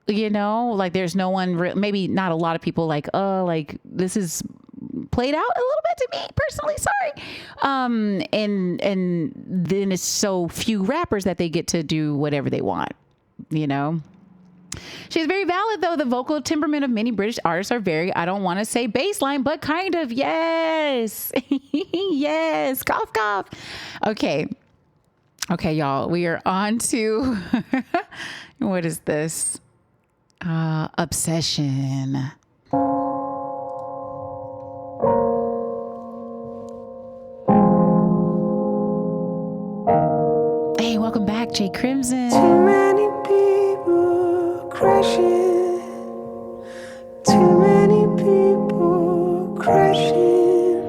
You know, like there's no one, maybe not a lot of people like, oh, like this is played out a little bit to me personally. Sorry. And then it's so few rappers that they get to do whatever they want, you know? She's very valid, though. The vocal temperament of many British artists are very, I don't want to say baseline, but kind of. Yes. Yes. Cough, cough. Okay, y'all. We are on to, what is this? Obsession. Hey, welcome back, Jay Crimson. Too many people crashing. Too many people crashing.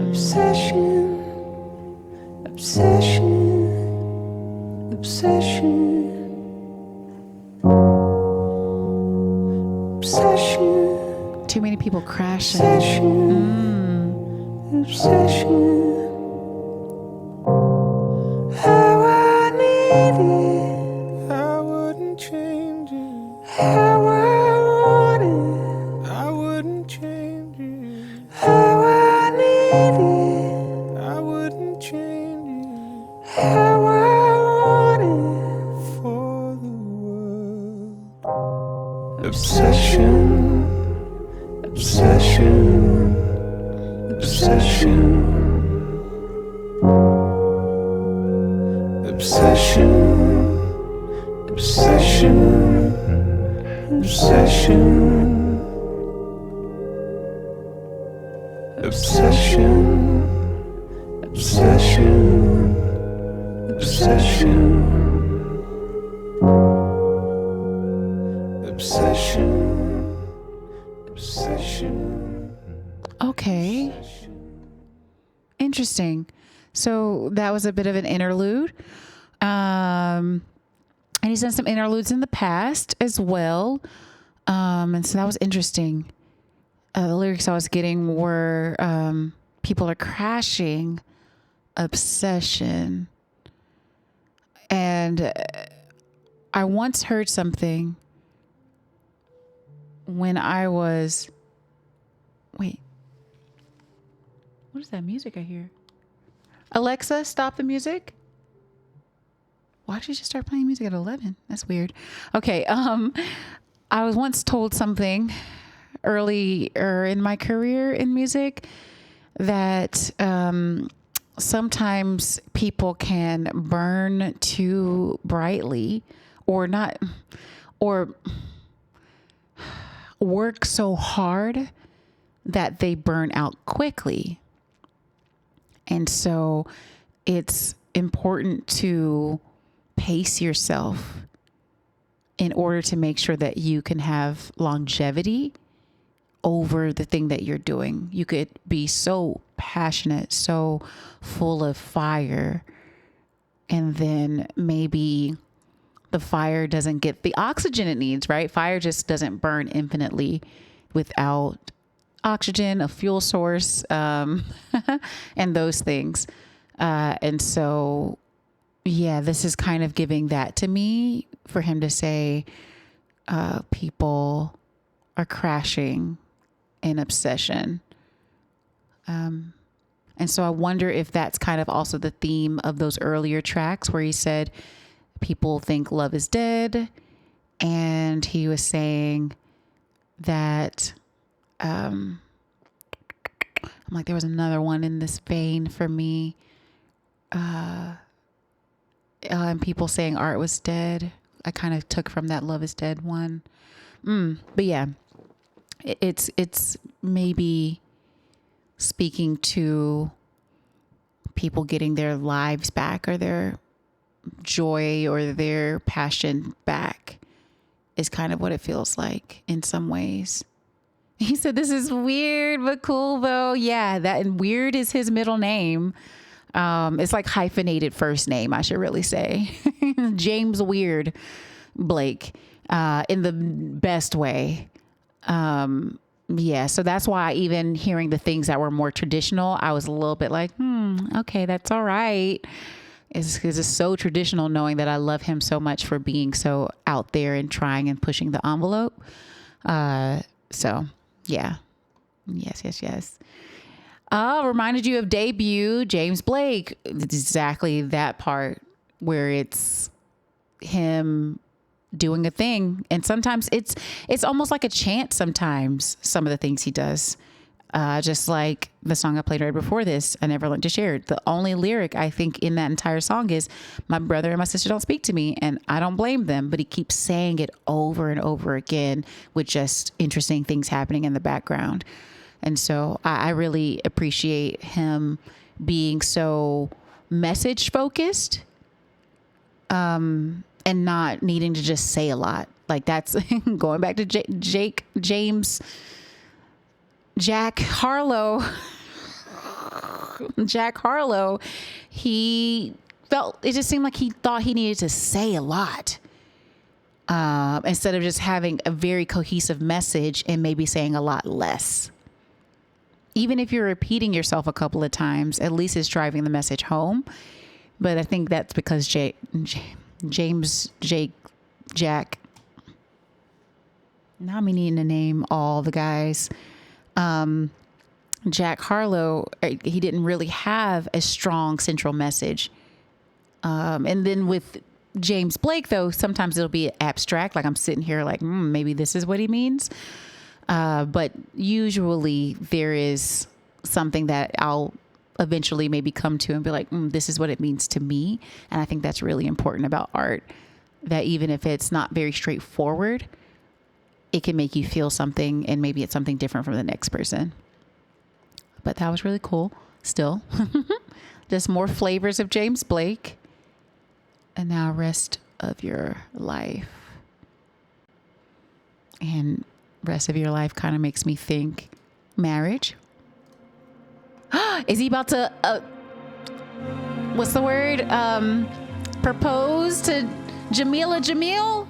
Obsession. Obsession. Obsession. Obsession. Too many people crashing. Obsession. Obsession. How I need it, I wouldn't change it. How I want it, I wouldn't change it. How I need it, I wouldn't change it. How I want it for the world. Obsession, obsession, obsession. Obsession, obsession, obsession, obsession, obsession, obsession, obsession, obsession. Okay. Interesting. So that was a bit of an interlude. And he's done some interludes in the past as well. And so that was interesting. The lyrics I was getting were, people are crashing, obsession. And I once heard something when I was, wait, what is that music I hear? Alexa, stop the music. Why did you just start playing music at 11? That's weird. Okay. I was once told something earlier in my career in music that sometimes people can burn too brightly or not, or work so hard that they burn out quickly. And so it's important to pace yourself in order to make sure that you can have longevity over the thing that you're doing. You could be so passionate, so full of fire, and then maybe the fire doesn't get the oxygen it needs, right? Fire just doesn't burn infinitely without oxygen, a fuel source, and those things. And so, yeah, this is kind of giving that to me for him to say, people are crashing in obsession. And so I wonder if that's kind of also the theme of those earlier tracks where he said, people think love is dead. And he was saying that, I'm like, there was another one in this vein for me. And people saying art was dead. I kind of took from that love is dead one. But yeah, it's maybe speaking to people getting their lives back or their joy or their passion back is kind of what it feels like in some ways. He said, this is weird, but cool though. Yeah, that, and weird is his middle name. It's like hyphenated first name, I should really say. James Weird Blake, in the best way. Yeah, so that's why even hearing the things that were more traditional, I was a little bit like, okay, that's all right. It's because it's so traditional knowing that I love him so much for being so out there and trying and pushing the envelope. So yeah. Yes. Reminded you of debut James Blake. It's exactly that part where it's him doing a thing. And sometimes it's almost like a chant sometimes, some of the things he does. Just like the song I played right before this, I Never Learned to Share. The only lyric I think in that entire song is, my brother and my sister don't speak to me, and I don't blame them, but he keeps saying it over and over again with just interesting things happening in the background. And so I really appreciate him being so message focused, and not needing to just say a lot. Like that's going back to Jack Harlow. Jack Harlow, it just seemed like he thought he needed to say a lot, instead of just having a very cohesive message and maybe saying a lot less. Even if you're repeating yourself a couple of times, at least it's driving the message home. But I think that's because Jack, now I'm needing to name all the guys. Jack Harlow, he didn't really have a strong central message. And then with James Blake, though, sometimes it'll be abstract. Like I'm sitting here like, maybe this is what he means. But usually there is something that I'll eventually maybe come to and be like, this is what it means to me. And I think that's really important about art, that even if it's not very straightforward, it can make you feel something, and maybe it's something different from the next person. But that was really cool. Still, just more flavors of James Blake. And now rest of your life. And rest of your life kind of makes me think marriage. Is he about to, what's the word? Propose to Jamila Jamil?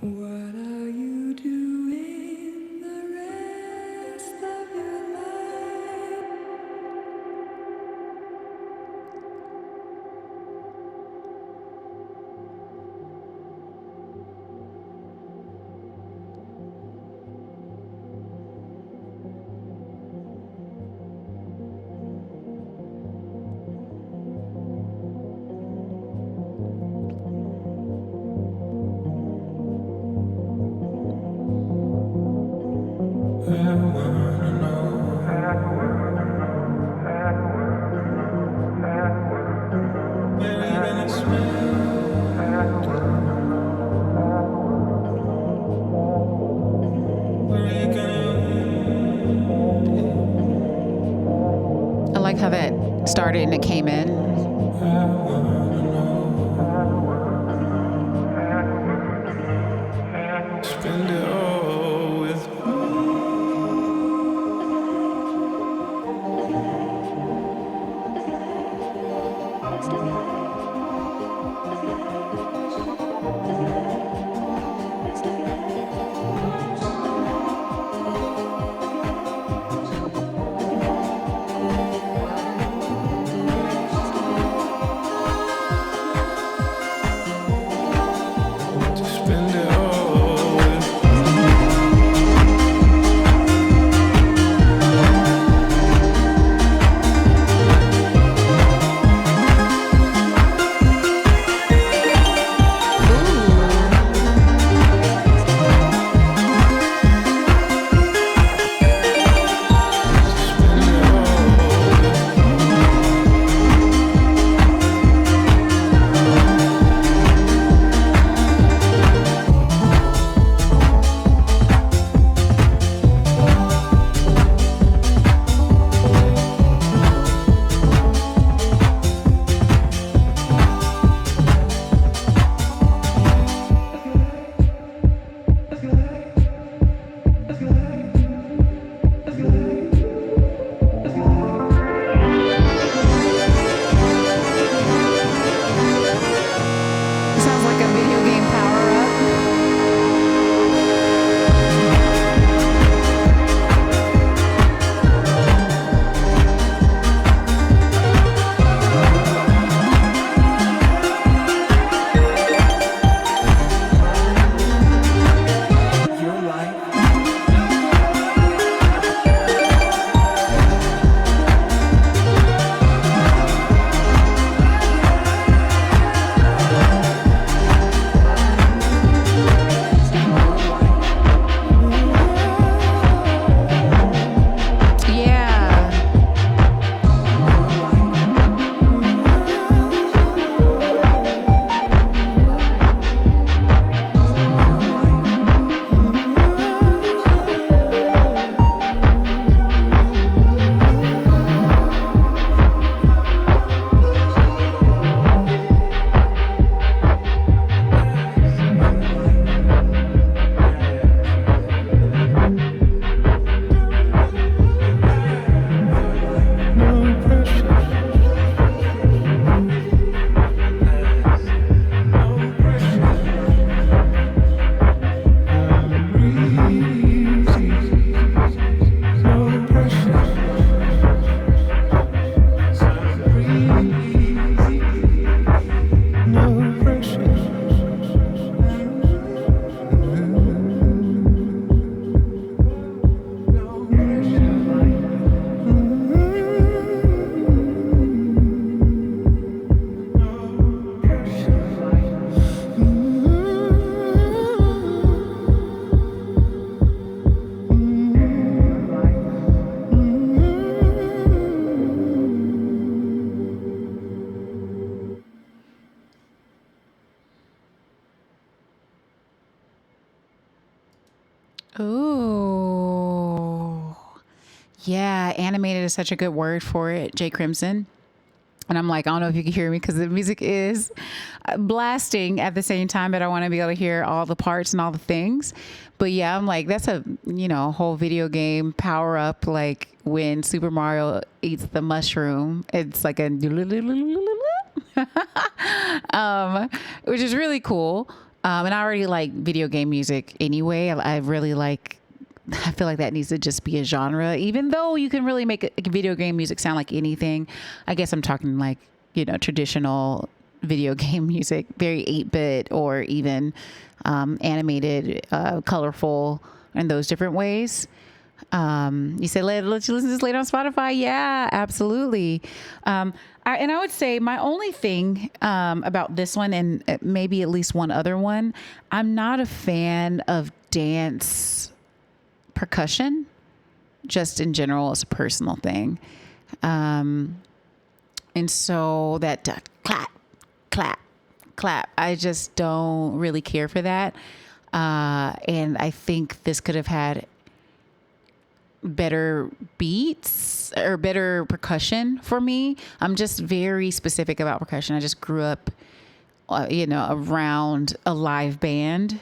What are you doing the rest of your life? I like how that started and it came in. Spend it all with me. Sounds like a video game power up. Ooh. Yeah, animated is such a good word for it, Jay Crimson. And I'm like, I don't know if you can hear me because the music is blasting at the same time, but I want to be able to hear all the parts and all the things. But yeah, I'm like, that's a, whole video game power up. Like when Super Mario eats the mushroom, it's like a, which is really cool. And I already like video game music anyway. I really like, I feel like that needs to just be a genre, even though you can really make video game music sound like anything. I guess I'm talking like, traditional video game music, very 8-bit or even animated, colorful in those different ways. You said, let you listen to this later on Spotify. Yeah, absolutely. And I would say my only thing about this one, and maybe at least one other one, I'm not a fan of dance percussion, just in general. It's a personal thing. And so that clap, clap, clap, I just don't really care for that. And I think this could have had better beats or better percussion for me. I'm just very specific about percussion. I just grew up, around a live band,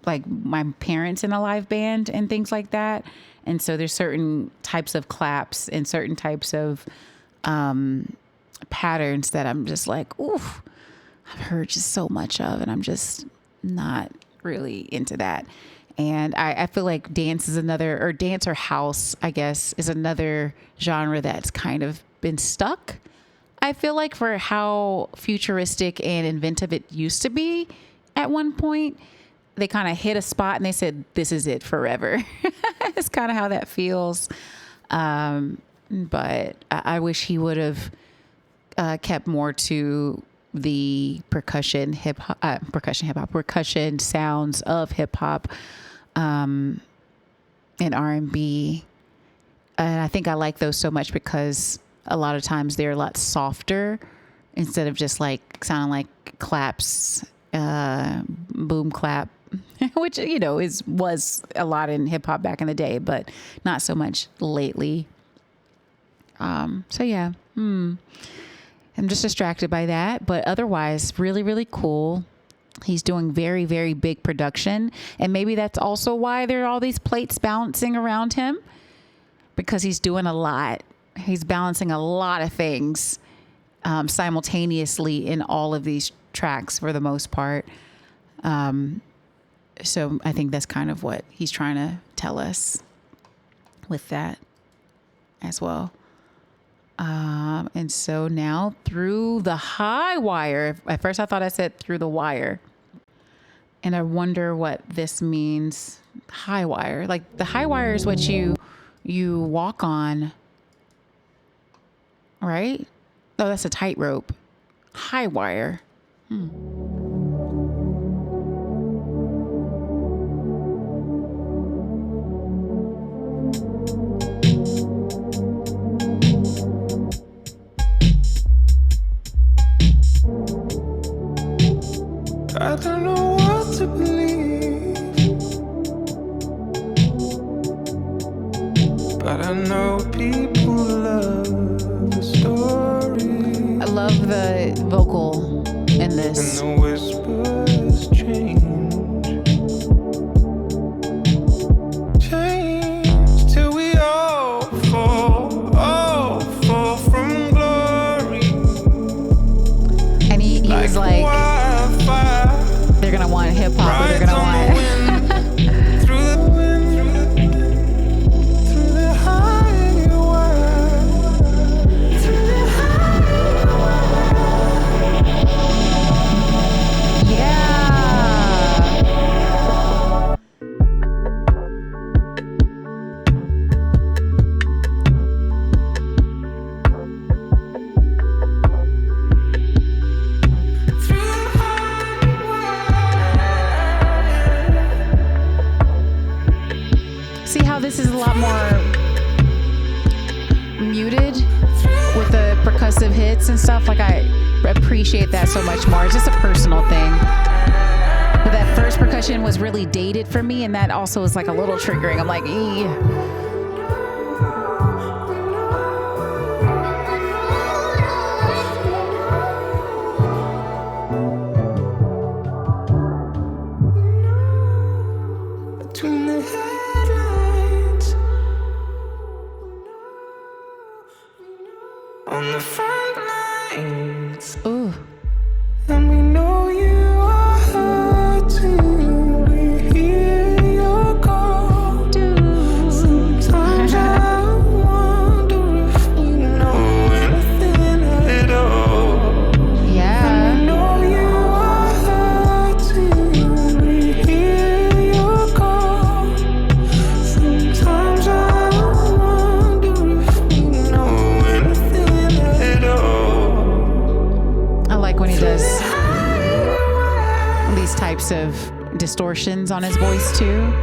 like my parents in a live band and things like that. And so there's certain types of claps and certain types of patterns that I'm just like, oof, I've heard just so much of, and I'm just not really into that. And I feel like dance is another, or dance or house, I guess, is another genre that's kind of been stuck. I feel like for how futuristic and inventive it used to be at one point, they kind of hit a spot and they said, this is it forever. It's kind of how that feels. But I wish he would have kept more to the percussion sounds of hip hop, and R&B. And I think I like those so much because a lot of times they're a lot softer instead of just like sounding like claps, boom clap, which, was a lot in hip hop back in the day, but not so much lately. So yeah, I'm just distracted by that, but otherwise really, really cool. He's doing very, very big production. And maybe that's also why there are all these plates bouncing around him, because he's doing a lot. He's balancing a lot of things simultaneously in all of these tracks for the most part. So I think that's kind of what he's trying to tell us with that as well. And so now through the high wire, at first I thought I said through the wire. And I wonder what this means. High wire. Like the high wire is what you walk on, right? Oh, that's a tightrope. High wire. I don't know what to believe, but I know people love the story. I love the vocal in this. And the whispers change till we all fall from glory. And he's like, wildfire, they're going to want hip hop, or they're going to want through the wind, through the high wire, through the high wire. Yeah. See how this is a lot more muted with the percussive hits and stuff? Like, I appreciate that so much more. It's just a personal thing. But that first percussion was really dated for me, and that also was like a little triggering. I'm like, Between the headlights on the front lines, ooh. and we know you are hurting. We hear your call. Sometimes I wonder if we know anything at all. Yeah. We know you are hurting. We hear your call. Sometimes I wonder if we know anything at all. I like when he does these types of distortions on his voice too.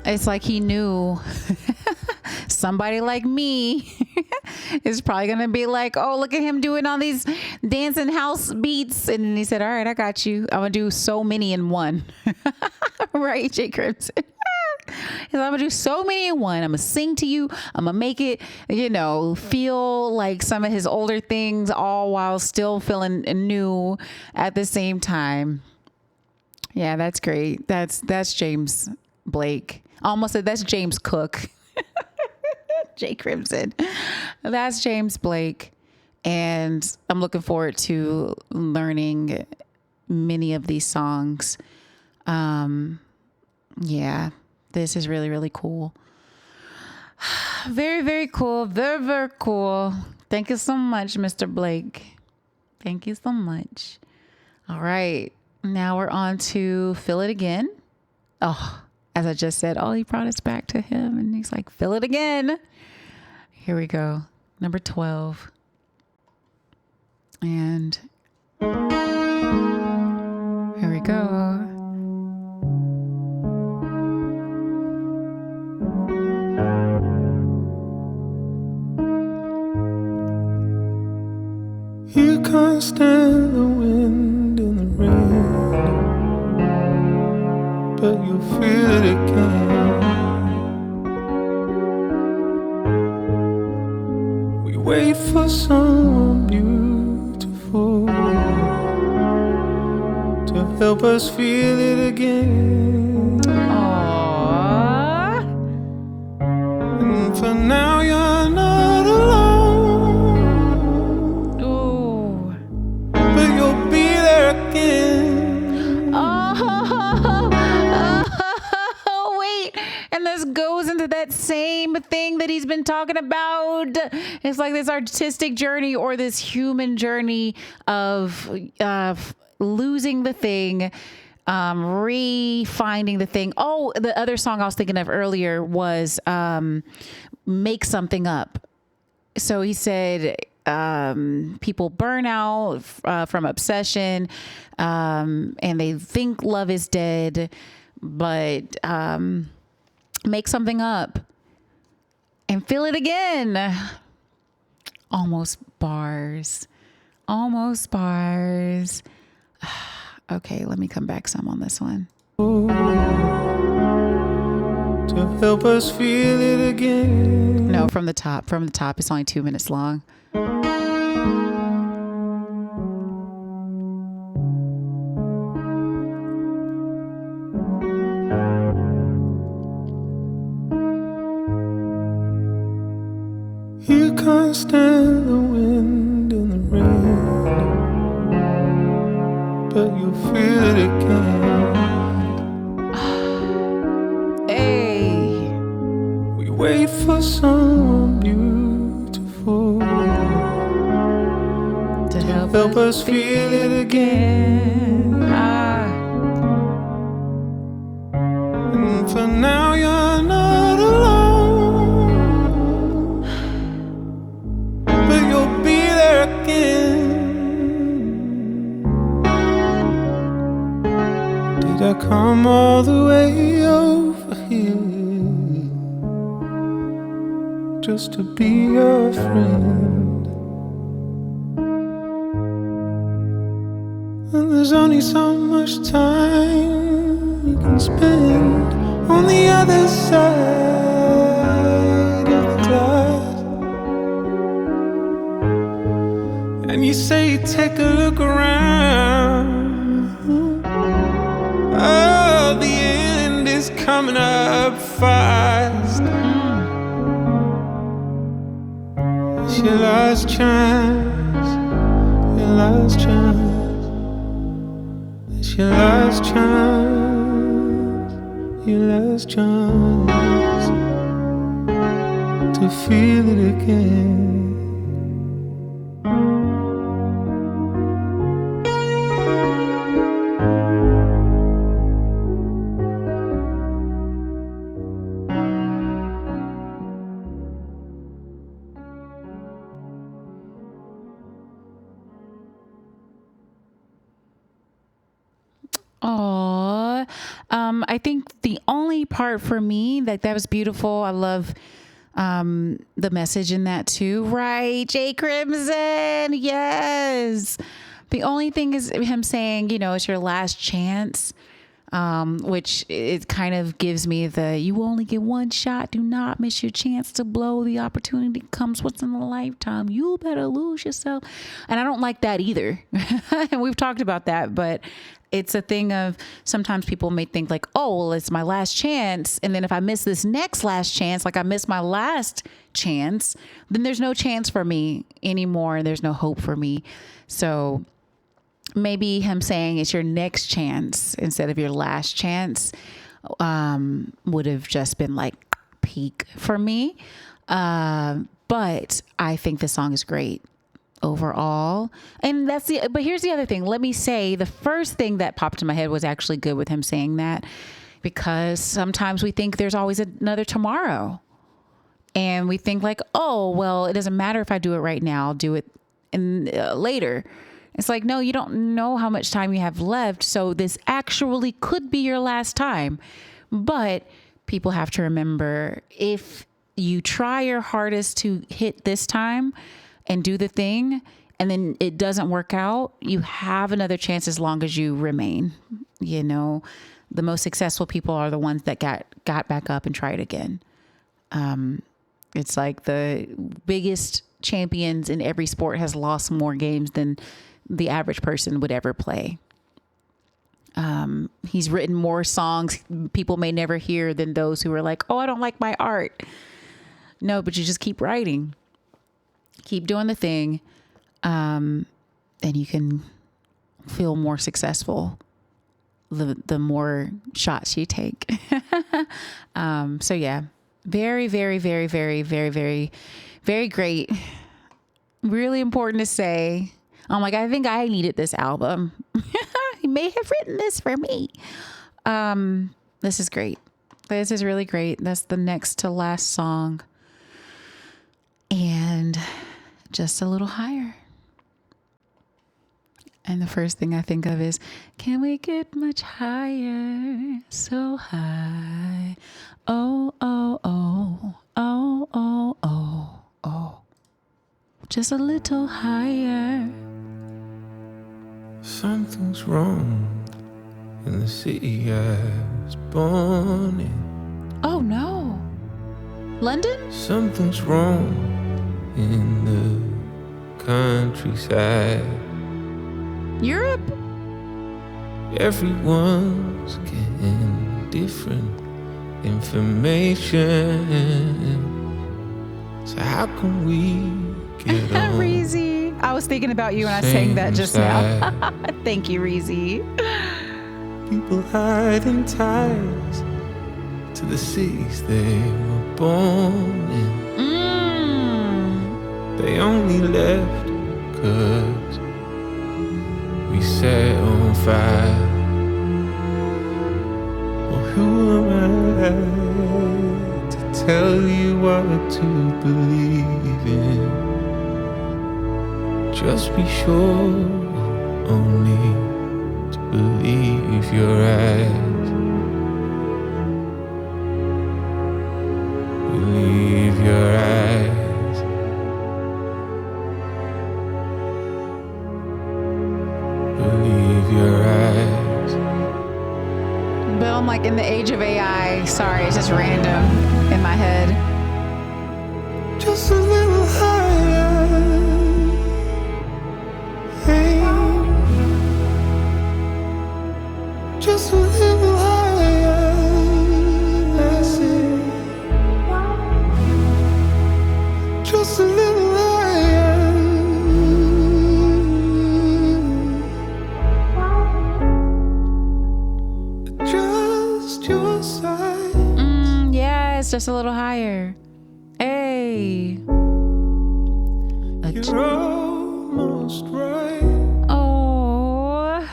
It's like he knew somebody like me is probably going to be like, oh, look at him doing all these dancing house beats. And then he said, all right, I got you. I'm going to do so many in one. Right, Jay Crimson? I'm going to do so many in one. I'm going to sing to you. I'm going to make it, feel like some of his older things, all while still feeling new at the same time. Yeah, that's great. That's James Blake. Almost said that's James Cook. Jay Crimson. That's James Blake. And I'm looking forward to learning many of these songs. Yeah, this is really, really cool. Very, very cool. Very, very cool. Thank you so much, Mr. Blake. Thank you so much. All right. Now we're on to Feel It Again. Oh, as I just said, he brought us back to him. And he's like, feel it again. Here we go. Number 12. And here we go. You can't stand the wind and the rain, but you'll feel it again. We wait for someone beautiful to help us feel it again. Aww. And for now you're not alone. Ooh. But you'll be there again. Oh, wait. And this goes into that same thing that he's been talking about. It's like this artistic journey or this human journey of losing the thing, re-finding the thing. Oh, the other song I was thinking of earlier was Make Something Up. So he said people burn out from obsession and they think love is dead, but make something up and feel it again. Almost bars. Okay, let me come back some on this one. To help us feel it again. No, from the top. It's only 2 minutes long. You can't stand the wind and the rain, but you'll feel it again. Hey. We wait for someone beautiful To help us feel it again. And for now you're not alone, but you'll be there again. Did I come all the way over here just to be your friend? And there's only so much time you can spend on the other side of the glass. And you say, take a look around. Oh, the end is coming up fast. It's your last chance, your last chance. It's your last chance, your last chance to feel it again. Aww. I think the only part for me that was beautiful. I love the message in that too. Right, Jay Crimson. Yes. The only thing is him saying, it's your last chance. Which it kind of gives me you only get one shot. Do not miss your chance to blow. The opportunity comes once in a lifetime. You better lose yourself. And I don't like that either. And we've talked about that, but it's a thing of sometimes people may think like, oh, well, it's my last chance. And then if I miss this next last chance, like I missed my last chance, then there's no chance for me anymore. And there's no hope for me. So maybe him saying it's your next chance instead of your last chance would have just been like peak for me. But I think the song is great overall. And but here's the other thing. Let me say the first thing that popped in my head was actually good with him saying that, because sometimes we think there's always another tomorrow. And we think like, oh, well, it doesn't matter if I do it right now, I'll do it later. It's like, no, you don't know how much time you have left. So this actually could be your last time. But people have to remember, if you try your hardest to hit this time and do the thing, and then it doesn't work out, you have another chance as long as you remain. You know, the most successful people are the ones that got back up and tried again. It's like the biggest champions in every sport has lost more games than the average person would ever play. He's written more songs people may never hear than those who are like, oh, I don't like my art. No, but you just keep writing, keep doing the thing. And you can feel more successful the more shots you take. So yeah, very, very, very, very, very, very, very great. Really important to say. I'm like, I think I needed this album. He may have written this for me. This is great. This is really great. That's the next to last song. And just a little higher. And the first thing I think of is, can we get much higher? So high. Oh, oh, oh, oh, oh, oh, oh. Just a little higher. Something's wrong in the city I was born in. Oh no. London? Something's wrong in the countryside. Europe? Everyone's getting different information. So how can we get on? Reezy. I was thinking about you when I sang that just now. Thank you, Reezy. People hiding ties to the cities they were born in. They only left 'cause we set on fire. Well, who am I to tell you what to believe in? Just be sure only to believe your eyes. Believe your eyes. Believe your eyes. But I'm like in the age of AI. Sorry, it's just random in my head. Just a little higher. Hey. Just a little higher. That's it. Just a little higher. Just your side. Yes, just a little higher. Hey. You're almost right. Oh.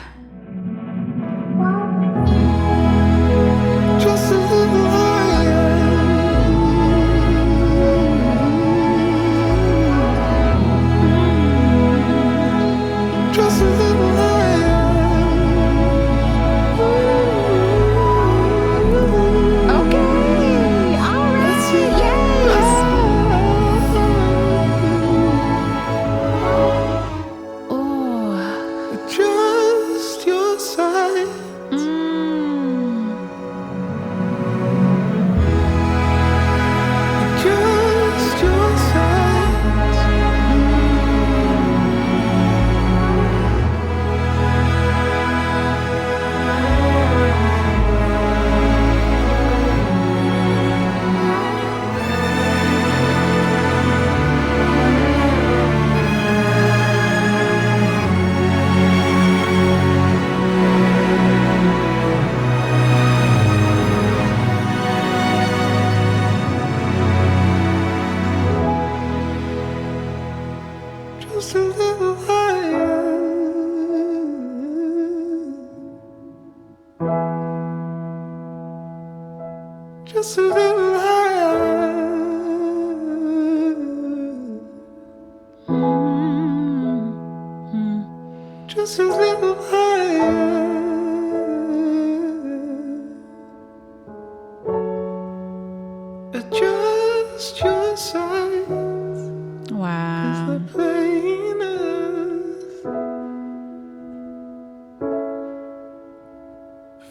Just a little higher. Just a little higher. Okay. All right. Yes. Oh. just a little higher. Just a little higher. Adjust your sides. Wow. They're playing us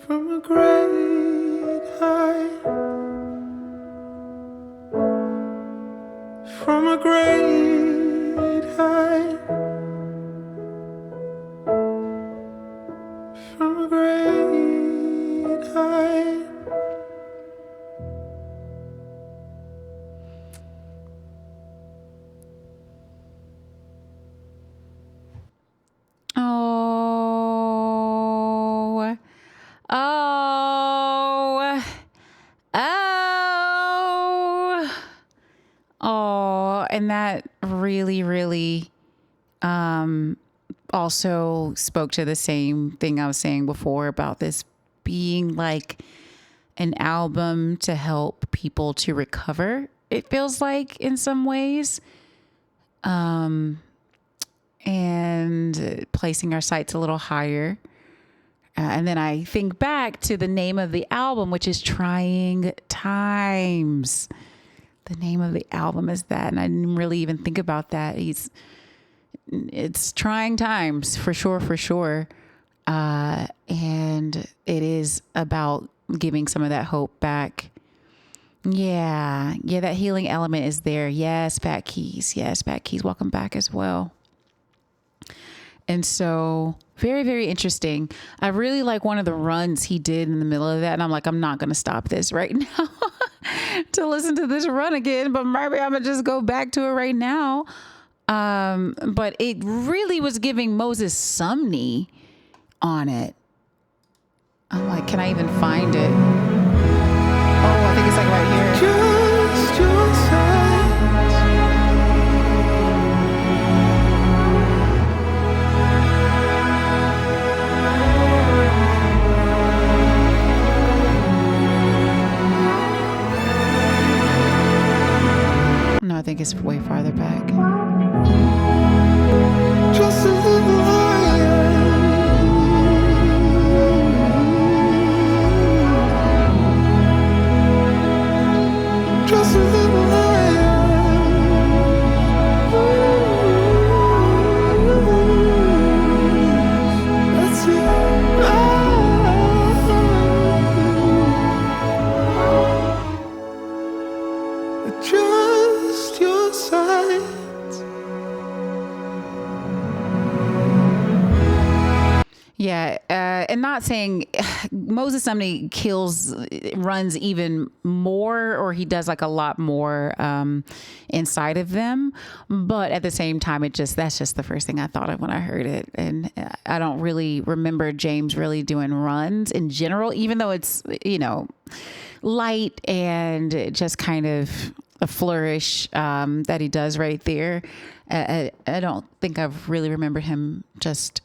from a great height. From a great height. From a great height. Oh. Oh. Oh. Oh. And that really, really also spoke to the same thing I was saying before about this being like an album to help people to recover. It feels like in some ways. And placing our sights a little higher. And then I think back to the name of the album, which is Trying Times. The name of the album is that. And I didn't really even think about that. It's trying times for sure, for sure. And it is about giving some of that hope back. Yeah, that healing element is there. Yes, Fat Keys. Yes, Fat Keys. Welcome back as well. And so very, very interesting. I really like one of the runs he did in the middle of that. And I'm like, I'm not going to stop this right now to listen to this run again, but maybe I'm going to just go back to it right now. But it really was giving Moses Sumney on it. I'm like, can I even find it? Oh, I think it's like right here. Just your sides. No, I think it's way farther back. Just a little higher. Just a little higher. That's it. Adjust your sides. Yeah, and not saying Moses Sumney runs even more, or he does like a lot more inside of them. But at the same time, that's just the first thing I thought of when I heard it. And I don't really remember James really doing runs in general, even though it's, light and just kind of a flourish that he does right there. I don't think I've really remembered him just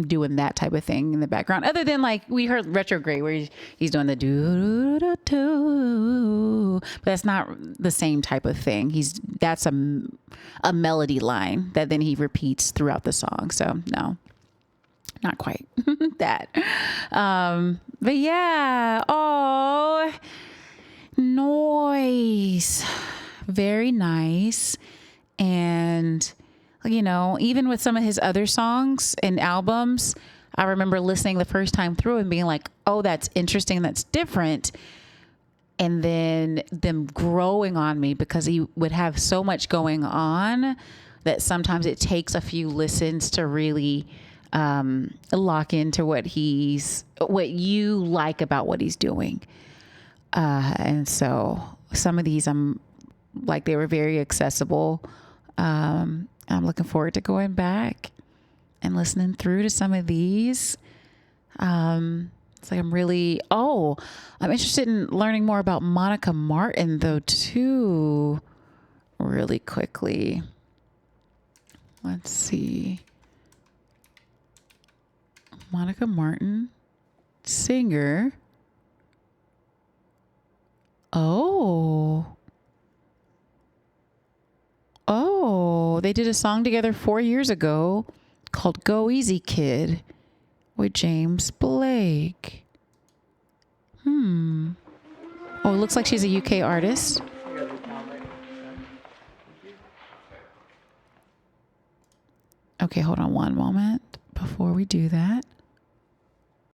doing that type of thing in the background, other than like we heard Retrograde where he's doing the do do do, but that's not the same type of thing. That's a melody line that then he repeats throughout the song. So no, not quite that. But yeah, oh, noise, very nice. And even with some of his other songs and albums, I remember listening the first time through and being like, oh, that's interesting. That's different. And then them growing on me because he would have so much going on that sometimes it takes a few listens to really lock into what you like about what he's doing. And so some of these, I'm like, they were very accessible. I'm looking forward to going back and listening through to some of these. It's like I'm interested in learning more about Monica Martin though too, really quickly. Let's see. Monica Martin, singer. Oh. Oh, they did a song together 4 years ago called Go Easy Kid with James Blake. Oh, it looks like she's a UK artist. Okay, hold on one moment before we do that.